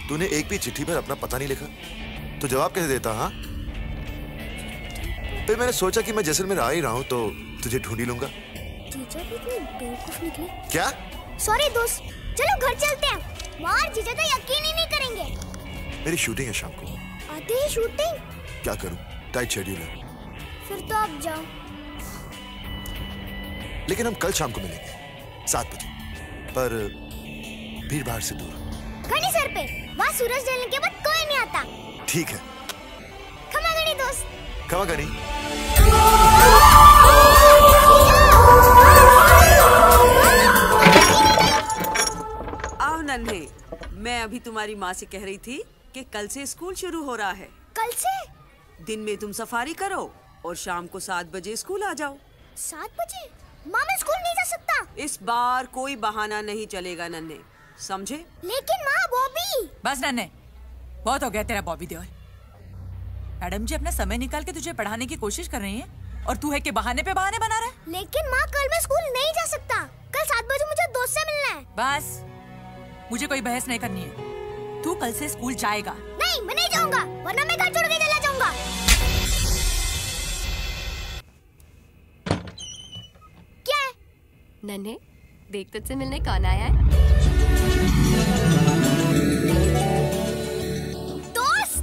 तूने एक भी चिट्ठी पर अपना पता नहीं लिखा, तो जवाब कैसे देता? हाँ, फिर मैंने सोचा कि मैं जैसलमेर आ ही रहा हूँ तो तुझे ढूंढ ही लूंगा। जीजा भी इतने बेवकूफ निकले। क्या? सॉरी दोस्त, चलो घर चलते हैं। वहाँ जीजा तो यकीन ही नहीं करेंगे। मेरी शूटिंग है शाम को। आते ही शूटिंग? क्या करूं, टाइट शेड्यूल है। फिर तो आप जाओ। लेकिन हम कल शाम को मिलेंगे 7 बजे, पर भीड़ भाड़ से दूर। घड़ी सर पे, वहाँ सूरज ढलने के बाद कोई नहीं आता। ठीक है। खमा गणी दोस्त। खमा गणी। आओ नन्हे, मैं अभी तुम्हारी माँ से कह रही थी कि कल से स्कूल शुरू हो रहा है। कल से? दिन में तुम सफारी करो और शाम को 7 बजे स्कूल आ जाओ। 7 बजे? माँ मैं स्कूल नहीं जा सकता। इस बार कोई बहाना नहीं चलेगा नन्हे, समझे? लेकिन माँ बॉबी। बस नन्हे, बहुत हो गया तेरा बॉबी देओल। मैडम जी अपना समय निकाल के तुझे पढ़ाने की कोशिश कर रही हैं और तू है कि बहाने पे बहाने बना रहा है। लेकिन माँ कल मैं स्कूल नहीं जा सकता। कल 7 बजे मुझे दोस्त से मिलना है। बस, मुझे कोई बहस नहीं करनी है। तू कल से स्कूल जाएगा। नहीं, मैं नहीं जाऊंगा, वरना मैं घर छोड़ के चला जाऊंगा। क्या है? नन्हे, देख तुझसे मिलने कौन आया है? दोस्त!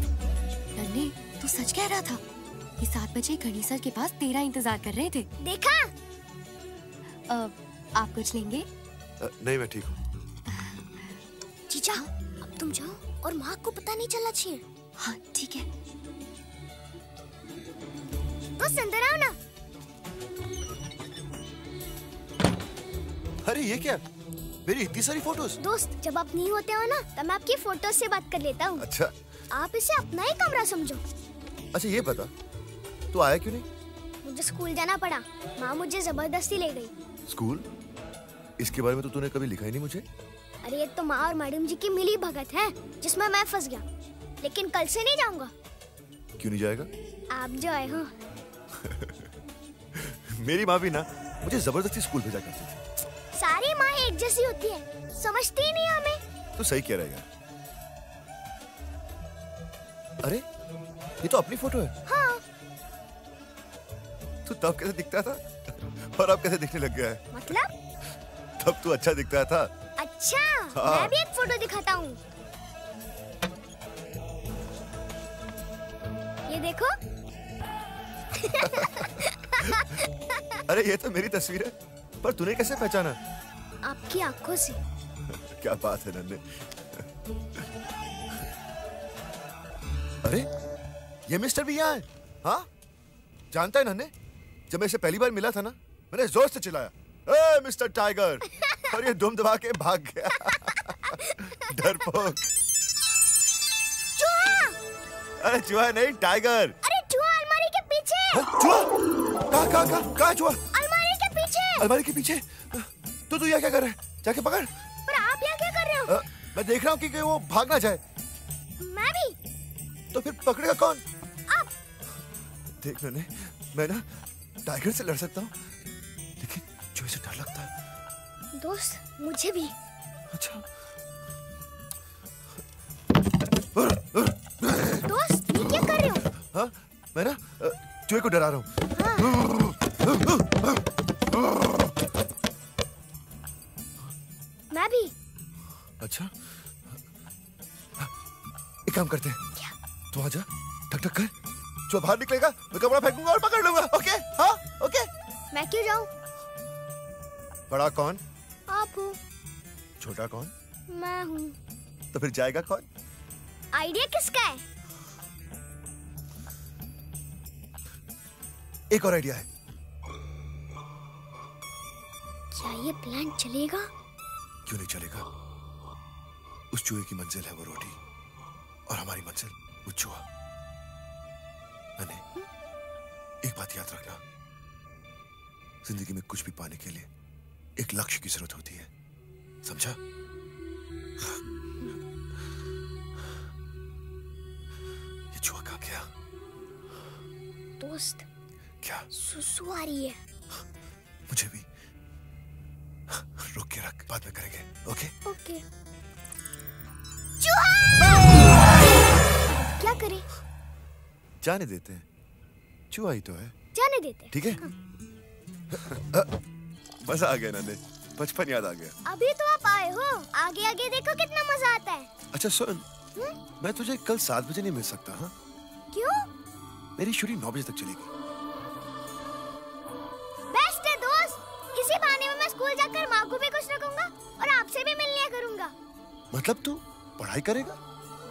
नन्हे, तू सच कह रहा था? ये 7 बजे गणेश सर के पास तेरा इंतजार कर रहे थे। देखा? आप कुछ लेंगे? नहीं, मैं ठीक हूँ। जीजा, अब तुम जाओ और माँ को पता नहीं चलना चाहिए। हाँ ठीक है। तो अंदर आओ ना। अरे ये क्या? मेरी इतनी सारी फोटोज। दोस्त, जब आप नहीं होते हो ना, तब मैं आपकी फोटोज से बात कर लेता हूँ। अच्छा। आप इसे अपना ही कमरा समझो। अच्छा ये बता, तू आया क्यों नहीं? मुझे स्कूल जाना पड़ा, माँ मुझे जबरदस्ती ले गई। स्कूल? इसके बारे में तो तूने कभी लिखा ही नहीं मुझे। अरे ये तो माँ और मैडम जी की मिली भगत है, जिसमें मैं फंस गया। लेकिन कल से नहीं जाऊंगा। क्यों नहीं जाएगा? आप जो आए हो। मेरी माँ भी ना मुझे जबरदस्ती स्कूल भेजा करती थी। सारी माँ एक जैसी होती है, समझती ही नहीं हमें। तो सही कह रहा है। अरे ये तो अपनी फोटो है। हाँ। तू तब कैसे दिखता था और अब कैसे दिखने लग गया है? मतलब? तब तू अच्छा दिखता था। अच्छा, हाँ। मैं भी एक फोटो दिखाता हूँ। ये देखो। अरे ये तो मेरी तस्वीर है, पर तूने कैसे पहचाना? आपकी आंखों से। क्या बात है नन्हे। अरे ये मिस्टर भी यहाँ है? हाँ, जानता है नन्हे, जब मैं इसे पहली बार मिला था ना, मैंने जोर से चिल्लाया, ए मिस्टर टाइगर, और ये दुम दबा के भाग गया। डरपोक। चूहा! अरे चूहा नहीं, टाइगर। अरे चूहा अलमारी के पीछे। चूहा? कहाँ चूहा? अलमारी के पीछे। अलमारी के पीछे? तो तू यहाँ क्या कर रहा है? जाके पकड़। पर आप यहाँ क्या कर रहे हो? मैं देख रहा हूँ कि वो भाग ना जाए। मैं भी। तो फिर पकड़ेगा कौन? आप। देख नन्हे, मैं ना टाइगर से लड़ सकता हूँ, लेकिन चूहे से डर लगता है। दोस्त, मुझे भी। अच्छा। दोस्त, मैं ना चूहे को डरा रहा हूँ। मैं भी। अच्छा, एक काम करते हैं। तू आ जा, ठक ठक कर। जो बाहर निकलेगा मैं कपड़ा फेंकूंगा और पकड़ लूंगा। ओके? हाँ, ओके। मैं क्यों जाऊं? बड़ा कौन? आप हो। छोटा कौन? मैं हूँ। तो फिर जाएगा कौन? आइडिया किसका है? एक और आइडिया है। क्या ये प्लान चलेगा? क्यों नहीं चलेगा? उस चूहे की मंजिल है वो रोटी और हमारी मंजिल वो चूहा। मैंने एक बात याद रखना, जिंदगी में कुछ भी पाने के लिए एक लक्ष्य की जरूरत होती है, समझा? ये चूहा कहाँ गया? दोस्त, क्या? सुसु आ रही है। मुझे भी। रुक के रख, बाद में करेंगे। ओके? ओके। चूहा! क्या करें? जाने देते हैं, चूहा ही तो है। जाने देते हैं। ठीक है? मजा आ गया नन्हे, बचपन याद आ गया। अभी तो आप आए हो, आगे आगे देखो कितना मजा आता है। अच्छा सुन, मैं तुझे कल 7 बजे नहीं मिल सकता। हाँ? क्यों? मेरी शूटिंग 9 बजे तक चलेगी। बेस्ट है दोस्त, इसी बहाने में मैं स्कूल जाकर माँ को भी खुश रखूंगा और आपसे भी मिल लिया करूंगा। मतलब तू पढ़ाई करेगा?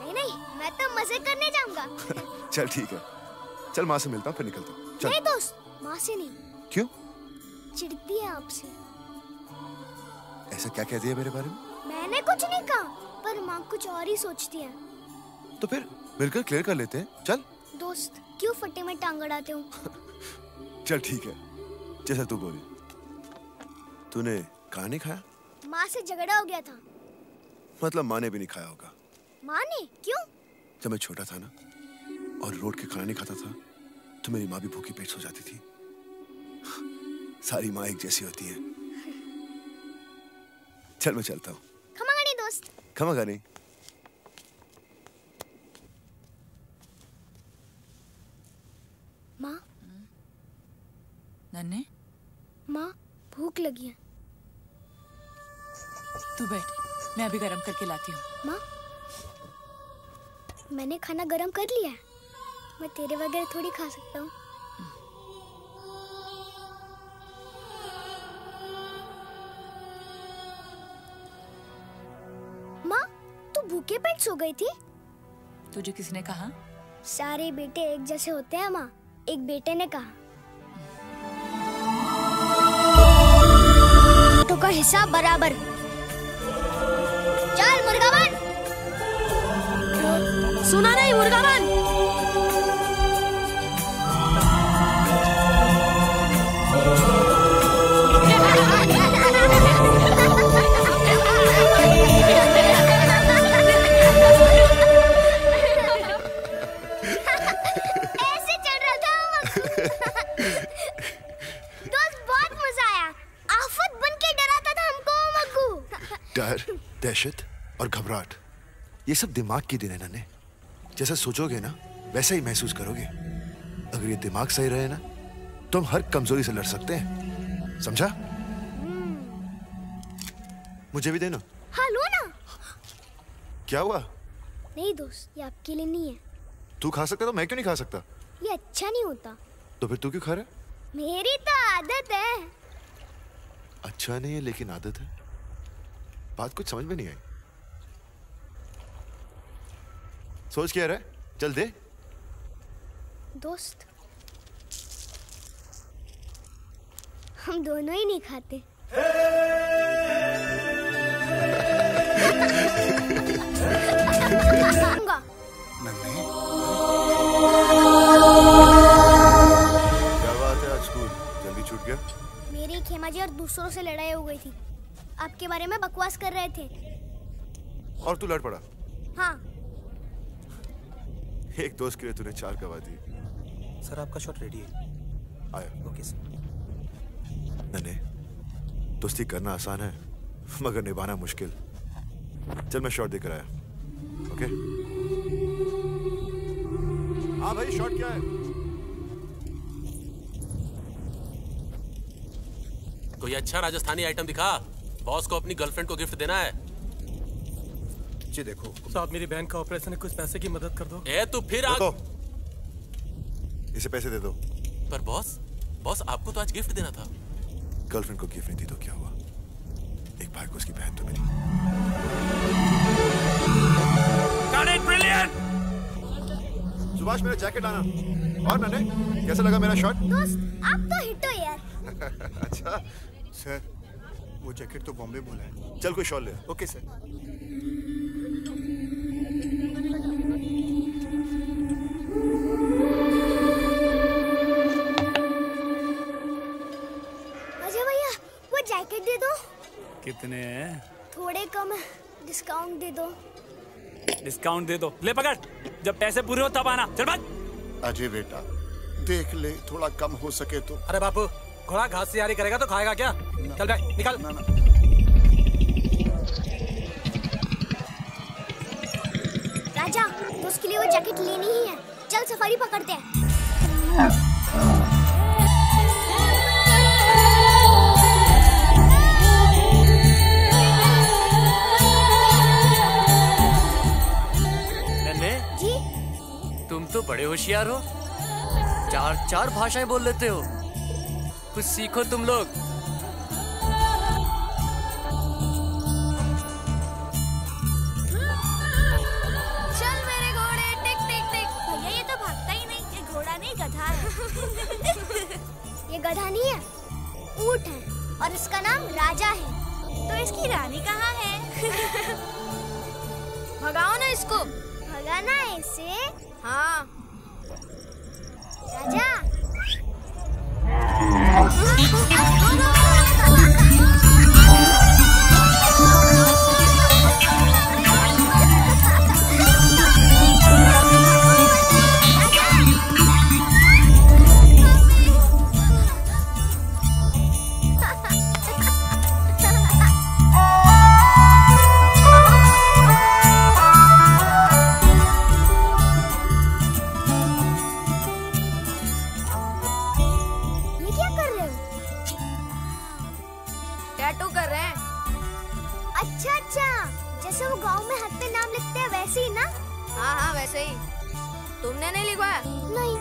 नहीं नहीं, मैं तो मजे करने जाऊंगा। चल ठीक है, चल माँ से मिलता हूँ फिर निकलता हूँ। चल। नहीं दोस्त, माँ से नहीं। क्यों? चिढ़ती है आपसे। ऐसा क्या कह दिया मेरे बारे में? मैंने कुछ नहीं कहा, पर माँ कुछ और ही सोचती है। तो फिर मिलकर क्लियर कर लेते हैं। चल। दोस्त, क्यों फट्टे में टांग अड़ाते हो? चल ठीक है, जैसा तू बोली। तूने कहाँ नहीं खाया? माँ से झगड़ा हो गया था। मतलब माँ ने भी नहीं खाया होगा। माँ ने? क्यों? जब मैं छोटा था ना और रोड के खाना नहीं खाता था तो मेरी माँ भी भूखी पेट सो जाती थी। सारी माँ एक जैसी होती है। चल मैं चलता हूँ। खमागानी दोस्त। खमागानी। माँ। नन्हे, माँ भूख लगी है। तू बैठ, मैं अभी गरम करके लाती हूँ। माँ, मैंने खाना गरम कर लिया है, मैं तेरे बगैर थोड़ी खा सकता हूँ। माँ, तू भूखे पेट सो गई थी? तुझे किसने कहा? सारे बेटे एक जैसे होते हैं माँ, एक बेटे ने कहा। बेटों का हिस्सा बराबर। चल मुर्गा बन। सुना नहीं, मुर्गा बन। ऐसे चढ़ रहा था दोस्त, बहुत मजा आया। आफत बन के डराता था हमको मग्गू। डर, दहशत और घबराहट, ये सब दिमाग की देन है नन्हे। जैसा सोचोगे ना वैसा ही महसूस करोगे। अगर ये दिमाग सही रहे ना तो हम हर कमजोरी से लड़ सकते हैं, समझा? मुझे भी देना। हाँ लो ना। क्या हुआ? नहीं दोस्त, ये आपके लिए नहीं है। तू खा सकता तो मैं क्यों नहीं खा सकता? ये अच्छा नहीं होता। तो फिर तू क्यों खा रहा है? मेरी तो आदत है। अच्छा नहीं है लेकिन आदत है। बात कुछ समझ में नहीं आई। सोच क्या रहा है? चल दे। दोस्त, हम दोनों ही नहीं खाते। क्या बात है, आज स्कूल जल्दी छूट गया? मेरी खेमा जी और दूसरों से लड़ाई हो गई थी, आपके बारे में बकवास कर रहे थे। और तू लड़ पड़ा? हाँ। एक दोस्त के लिए तूने 4 गवा दी। सर आपका शॉट रेडी है। आया। Okay sir. नन्हे, दोस्ती करना आसान है मगर निभाना मुश्किल। चल मैं शॉट देकर आया। ओके? हाँ भाई, शॉट क्या है? कोई अच्छा राजस्थानी आइटम दिखा, बॉस को अपनी गर्लफ्रेंड को गिफ्ट देना है। जी देखो साहब, मेरी बहन का ऑपरेशन है, कुछ पैसे की मदद कर दो। ए तू फिर इसे पैसे दे दो। पर बॉस आपको तो आज गिफ्ट देना था। गर्लफ्रेंड को गिफ्ट नहीं दी तो क्या हुआ? एक भाई को उसकी बहन तो मिली। ब्रिलियंट। सुभाष, मेरा जैकेट आना। और नन्हे, कैसा लगा मेरा शॉट? दोस्त, आप तो हिट हो यार। अच्छा सर, वो जैकेट तो बॉम्बे बोला है। चल कोई शॉल ले। Okay sir. अजय भैया, वो जैकेट दे दो। कितने हैं? थोड़े कम है, डिस्काउंट दे दो। डिस्काउंट दे दो। ले पकड़, जब पैसे पूरे हो तब आना। चल भाग। अजय बेटा, देख ले, थोड़ा कम हो सके तो। अरे बापू, घोड़ा घास से यारी करेगा तो खाएगा क्या? चल बैठ, निकल। राजा, तो उसके लिए वो जैकेट लेनी ही है। चल सफारी पकड़ते हैं। जी? तुम तो बड़े होशियार हो, 4 भाषाएं बोल लेते हो। कुछ सीखो तुम लोग। चल मेरे घोड़े, टिक टिक टिक। भैया, ये तो भागता ही नहीं। ये घोड़ा नहीं, गधा है। ये गधा नहीं है, ऊंट है, और इसका नाम राजा है। तो इसकी रानी कहाँ है? भगाओ ना इसको। भगाना है इसे? हाँ। राजा। टैटू कर रहे हैं। अच्छा अच्छा, जैसे वो गांव में हाथ पे नाम लिखते हैं वैसे ही ना? हाँ हाँ, वैसे ही। तुमने नहीं लिखवाया? नहीं।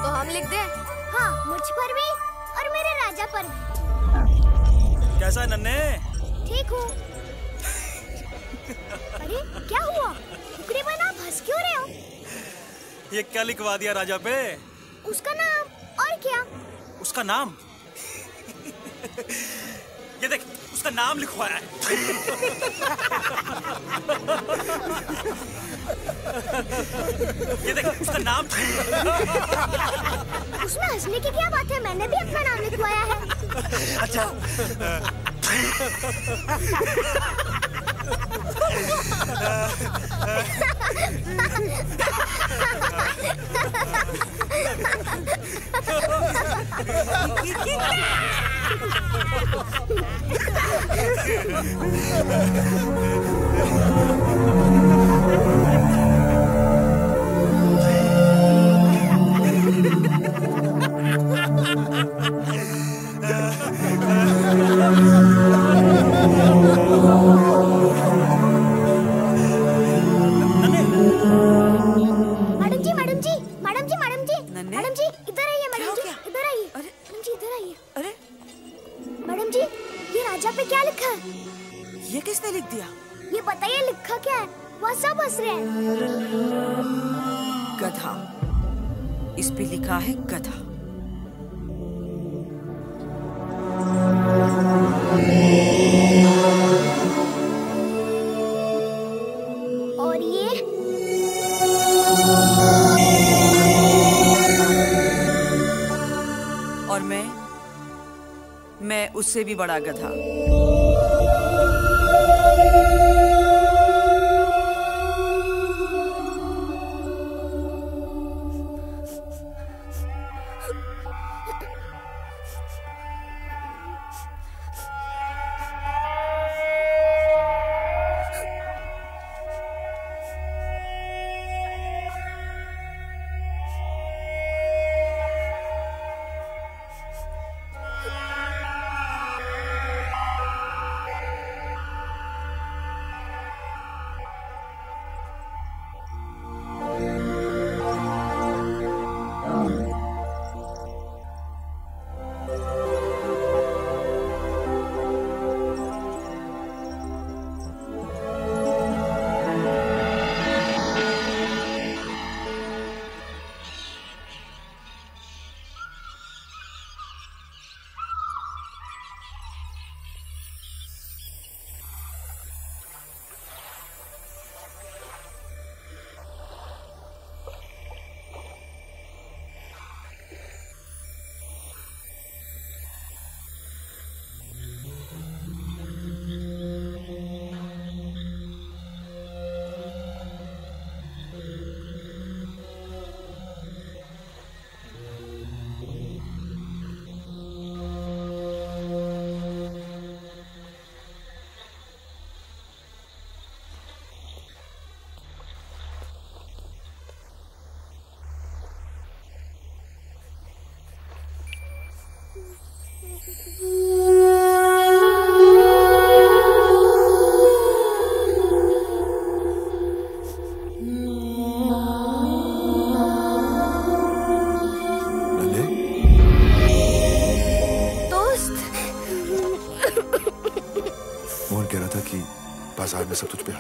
तो हम लिख दें? हाँ, मुझ पर भी और मेरे राजा पर भी। कैसा है नन्हे? ठीक हूँ। अरे क्या हुआ? टुकड़े बना, आप हंस क्यों रहे हो? ये क्या लिखवा दिया राजा पे? उसका नाम। और क्या? उसका नाम? ये देख, उसका नाम लिखवाया है। ये देख, उसका नाम। उसमें हंसने की क्या बात है? मैंने भी अपना नाम लिखवाया है। अच्छा। मैडम जी इधर आइए। मैडम जी इधर आइए। मैडम जी इधर आइए। अरे मैडम जी, ये राजा पे क्या लिखा है? ये किसने लिख दिया? ये बताइए, लिखा क्या है? वहाँ सब हंस रहे हैं। गधा। इस पे लिखा है गधा। और ये और मैं उससे भी बड़ा गधा।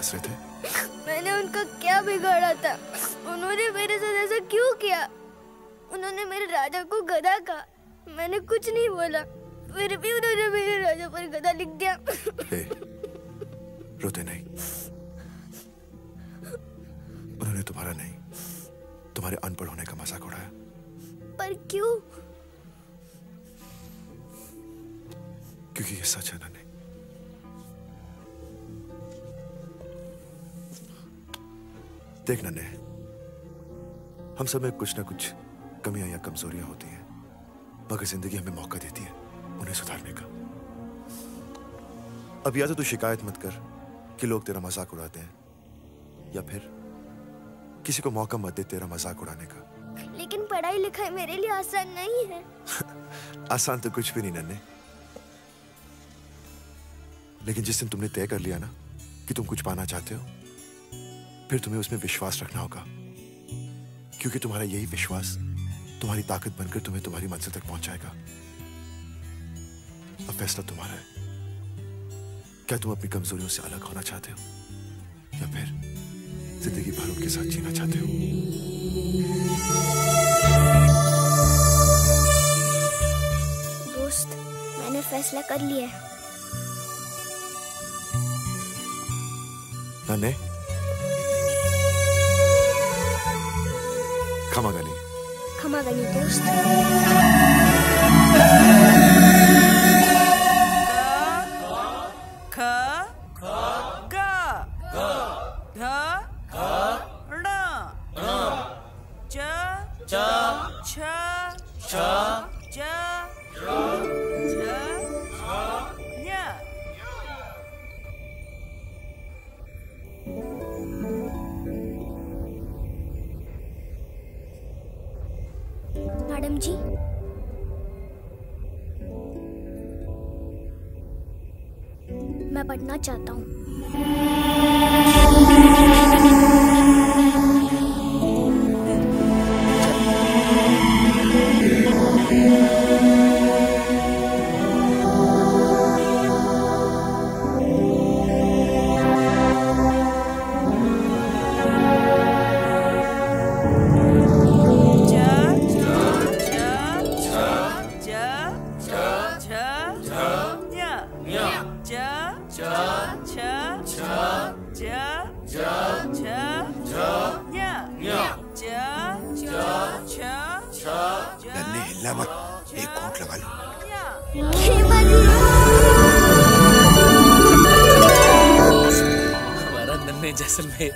हंस रहे थे? मैंने उनका क्या बिगाड़ा था? उन्होंने मेरे साथ ऐसा क्यों किया? उन्होंने मेरे राजा को गधा कहा, मैंने कुछ नहीं बोला, फिर भी उन्होंने मेरे राजा पर गधा लिख दिया। रोते नहीं। उन्होंने तुम्हारा नहीं, तुम्हारे अनपढ़ होने का मजाक उड़ाया। पर क्यों? क्योंकि ये सच है नन्हे। देख नन्हे, हम सब में कुछ ना कुछ कमियां या कमजोरियां होती हैं, मगर जिंदगी हमें मौका देती है उन्हें सुधारने का। अब या तो तू शिकायत मत कर कि लोग तेरा मजाक उड़ाते हैं, या फिर किसी को मौका मत दे तेरा मजाक उड़ाने का। लेकिन पढ़ाई लिखाई मेरे लिए आसान नहीं है। आसान तो कुछ भी नहीं नन्हे, लेकिन जिस दिन तुमने तय कर लिया ना कि तुम कुछ पाना चाहते हो, फिर तुम्हें उसमें विश्वास रखना होगा, क्योंकि तुम्हारा यही विश्वास तुम्हारी ताकत बनकर तुम्हें तुम्हारी मंजिल तक पहुंचाएगा। अब फैसला तुम्हारा है। क्या तुम अपनी कमजोरियों से अलग होना चाहते हो, या फिर जिंदगी भर उनके साथ जीना चाहते हो? दोस्त, मैंने फैसला कर लिया है। नन्हे, क्षमा गनी। क्षमा गनी दोस्त। ख ग ध ण च छ ज झ ञ। मैडम जी, मैं पढ़ना चाहता हूँ। नन्हे, हिलना मत, एक घूंट लगा लो। हमारा नन्हे जैसलमेर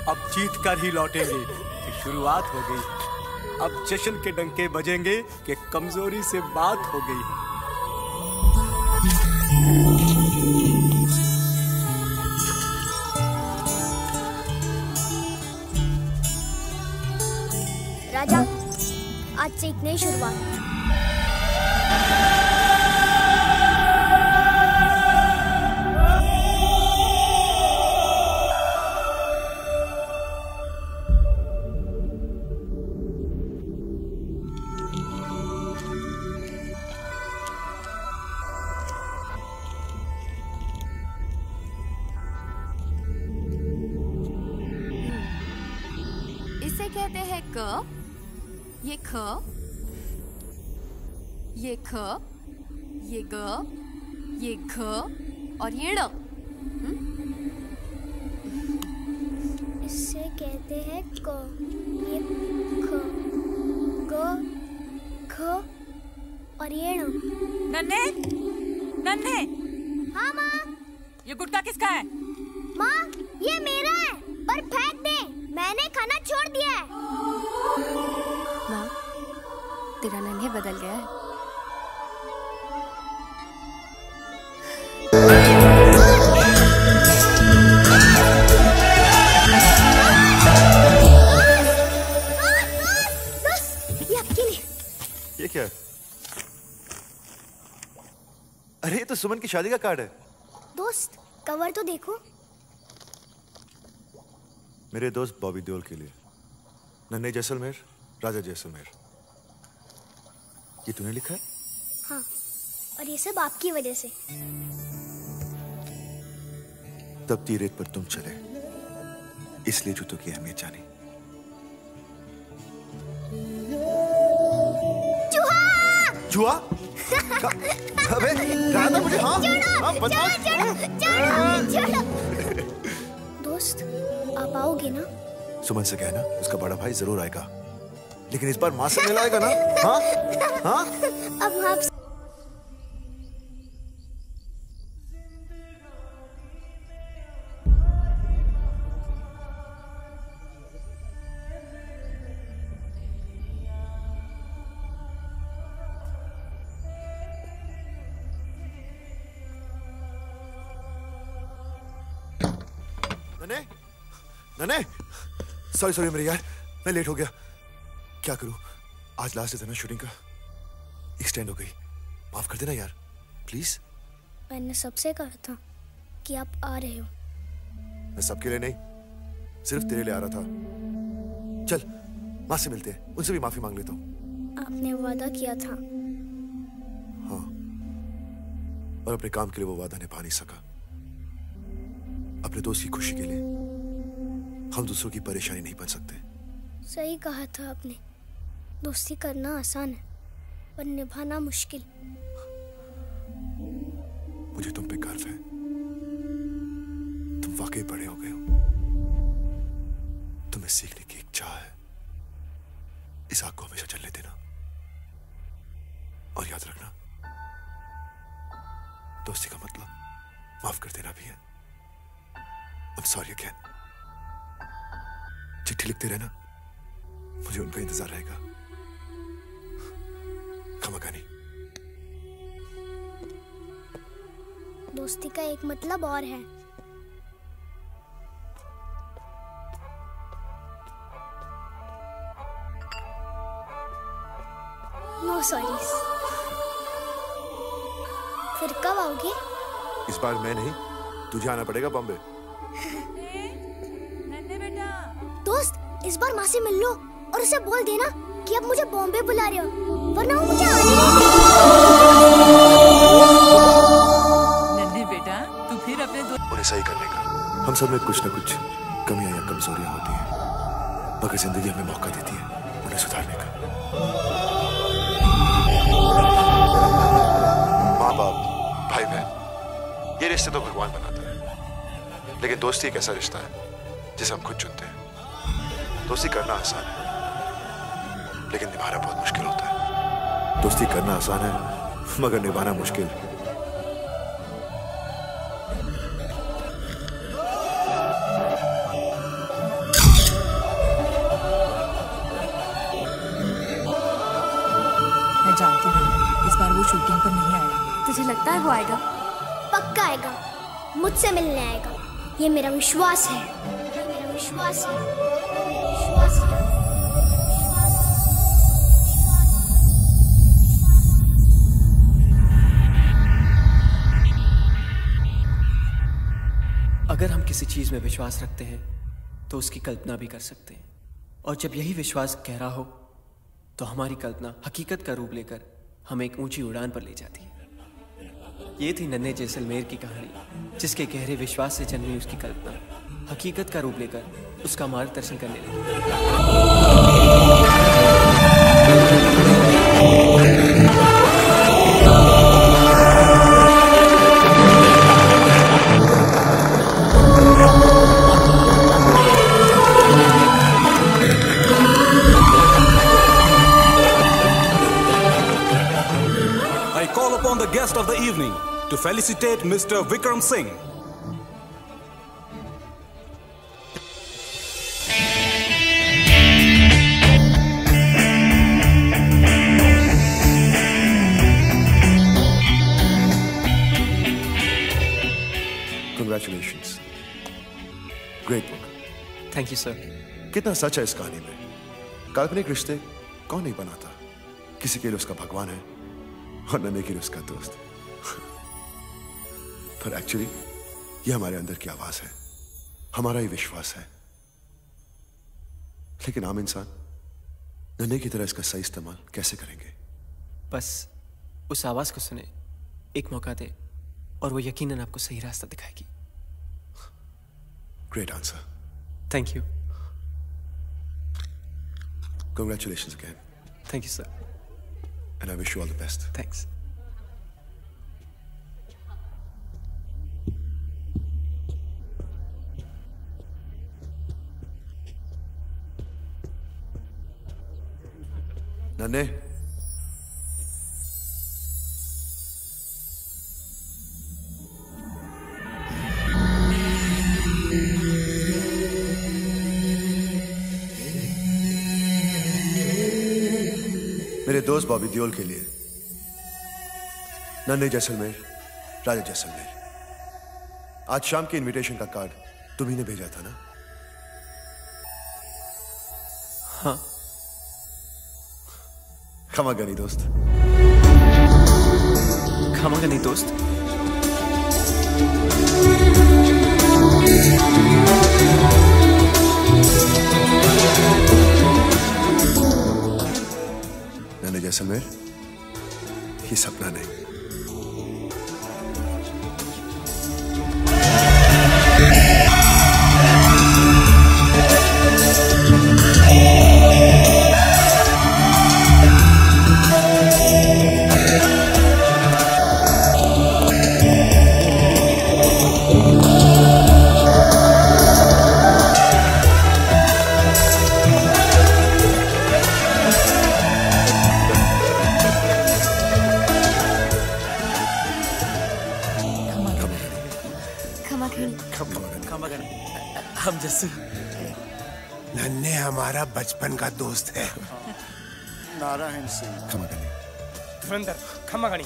अब जीत कर ही लौटेंगे कि शुरुआत हो गई। अब जश्न के डंके बजेंगे कि कमजोरी से बात हो गई। राजा, आज से एक नई शुरुआत। इसे कहते हैं क, ये ख, ये ख, ये ग, ये घ और ये ड़। इसे कहते हैं क, ये ख, ग, घ और ये ण। नन्हे, नन्हे। हाँ माँ। ये गुटखा किसका है? माँ, ये मेरा है, पर फेंक दे, मैंने खाना छोड़ दिया है। माँ, तेरा नन्हे बदल गया है। ये आपके लिए। ये क्या है? अरे ये तो सुमन की शादी का कार्ड है। दोस्त, कवर तो देखो। मेरे दोस्त बॉबी देओल के लिए, नन्हे जैसलमेर, राजा जैसलमेर। ये तूने लिखा है? हाँ, और ये सब आपकी वजह से। तब तीरेत पर तुम चले इसलिए जूतों की अहमियत जानी। चूहा? अबे कहा था मुझे? हाँ बताओ। दोस्त आप आओगे ना? सुमन से कहना उसका बड़ा भाई जरूर आएगा, लेकिन इस बार माँ से मिल आएगा ना? हाँ हाँ। अब आप नने नने सॉरी मेरे यार, मैं लेट हो गया। क्या करूं, आज लास्ट है ना शूटिंग का, एक्सटेंड हो गई। माफ कर देना यार प्लीज। मैंने सबसे कहा था कि आप आ रहे हो। मैं सबके लिए नहीं, सिर्फ तेरे लिए आ रहा था। चल माँ से मिलते हैं, उनसे भी माफी मांग लेता हूँ। आपने वादा किया था। हाँ, और अपने काम के लिए वो वादा निभा नहीं सका। अपने दोस्त की खुशी के लिए हम दूसरों की परेशानी नहीं बन सकते। सही कहा था आपने, दोस्ती करना आसान है पर निभाना मुश्किल। मुझे तुम पे गर्व है, तुम वाकई बड़े हो गए हो। तुम्हें सीखने की एक चाह है, इस आग को हमेशा जलने देना। और याद रखना, दोस्ती का मतलब माफ कर देना भी है। I'm sorry again। चिट्ठी लिखते रहना, मुझे उनका इंतजार रहेगा। खमागानी। दोस्ती का एक मतलब और है। No sorries. फिर कब आओगे? इस बार मैं नहीं, तुझे आना पड़ेगा बॉम्बे। दोस्त इस बार माँ से मिल लो और उसे बोल देना कि अब मुझे बॉम्बे बुला रहे हो, वरना वो मुझे आने नहीं नन्हे बेटा, तू फिर अपने उन्हें सही करने का। हम सब में कुछ न कुछ कमियां या कमजोरियां होती हैं, मगर जिंदगी हमें मौका देती है उन्हें सुधारने का। माँ बाप, भाई बहन, ये रिश्ते तो भगवान बनाता है, लेकिन दोस्ती एक ऐसा रिश्ता है जिसे हम खुद चुनते हैं। दोस्ती करना आसान है, लेकिन निभाना बहुत मुश्किल होता है। दोस्ती करना आसान है, मगर निभाना मुश्किल। मैं जानती हूँ इस बार वो शूटिंग पर नहीं आएगा। तुझे लगता है वो आएगा? पक्का आएगा, मुझसे मिलने आएगा। ये मेरा विश्वास है, ये मेरा विश्वास है, विश्वास है। अगर हम किसी चीज में विश्वास रखते हैं तो उसकी कल्पना भी कर सकते हैं, और जब यही विश्वास गहरा हो तो हमारी कल्पना हकीकत का रूप लेकर हमें एक ऊंची उड़ान पर ले जाती है। ये थी नन्हे जैसलमेर की कहानी, जिसके गहरे विश्वास से जन्मी उसकी कल्पना हकीकत का रूप लेकर उसका मार्गदर्शन करने लगी। I call upon the guest of the evening to felicitate Mr. Vikram Singh. Congratulations. Great book. Thank you, sir. कितना सच है इस कहानी में। काल्पनिक रिश्ते कौन नहीं बनाता? किसी के लिए उसका भगवान है और नन्हे के लिए उसका दोस्त। पर एक्चुअली ये हमारे अंदर की आवाज है, हमारा ही विश्वास है। लेकिन आम इंसान नन्हे की तरह इसका सही इस्तेमाल कैसे करेंगे? बस उस आवाज को सुने, एक मौका दे, और वो यकीनन आपको सही रास्ता दिखाएगी। Great answer. Thank you. Congratulations again. Thank you, sir. And I wish you all the best. Thanks. नन्हे, मेरे दोस्त बॉबी देओल के लिए नन्हे जैसलमेर, राजा जैसलमेर, आज शाम के इनविटेशन का कार्ड तुम्ही ने भेजा था ना? हाँ। क्षमा करी दोस्त। क्षमा करी दोस्त। नन्हे जैसलमेर, ये सपना नहीं। हम जैसे नन्हे हमारा बचपन का दोस्त है। नारायण सिंह। क्षमा करी। धुरंधर, क्षमा करी।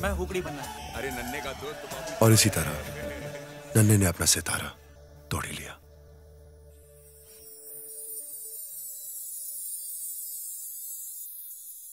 मैं हुकड़ी बनना। अरे नन्हे का दोस्त। और इसी तरह नन्हे ने अपना सितारा तोड़ ही लिया।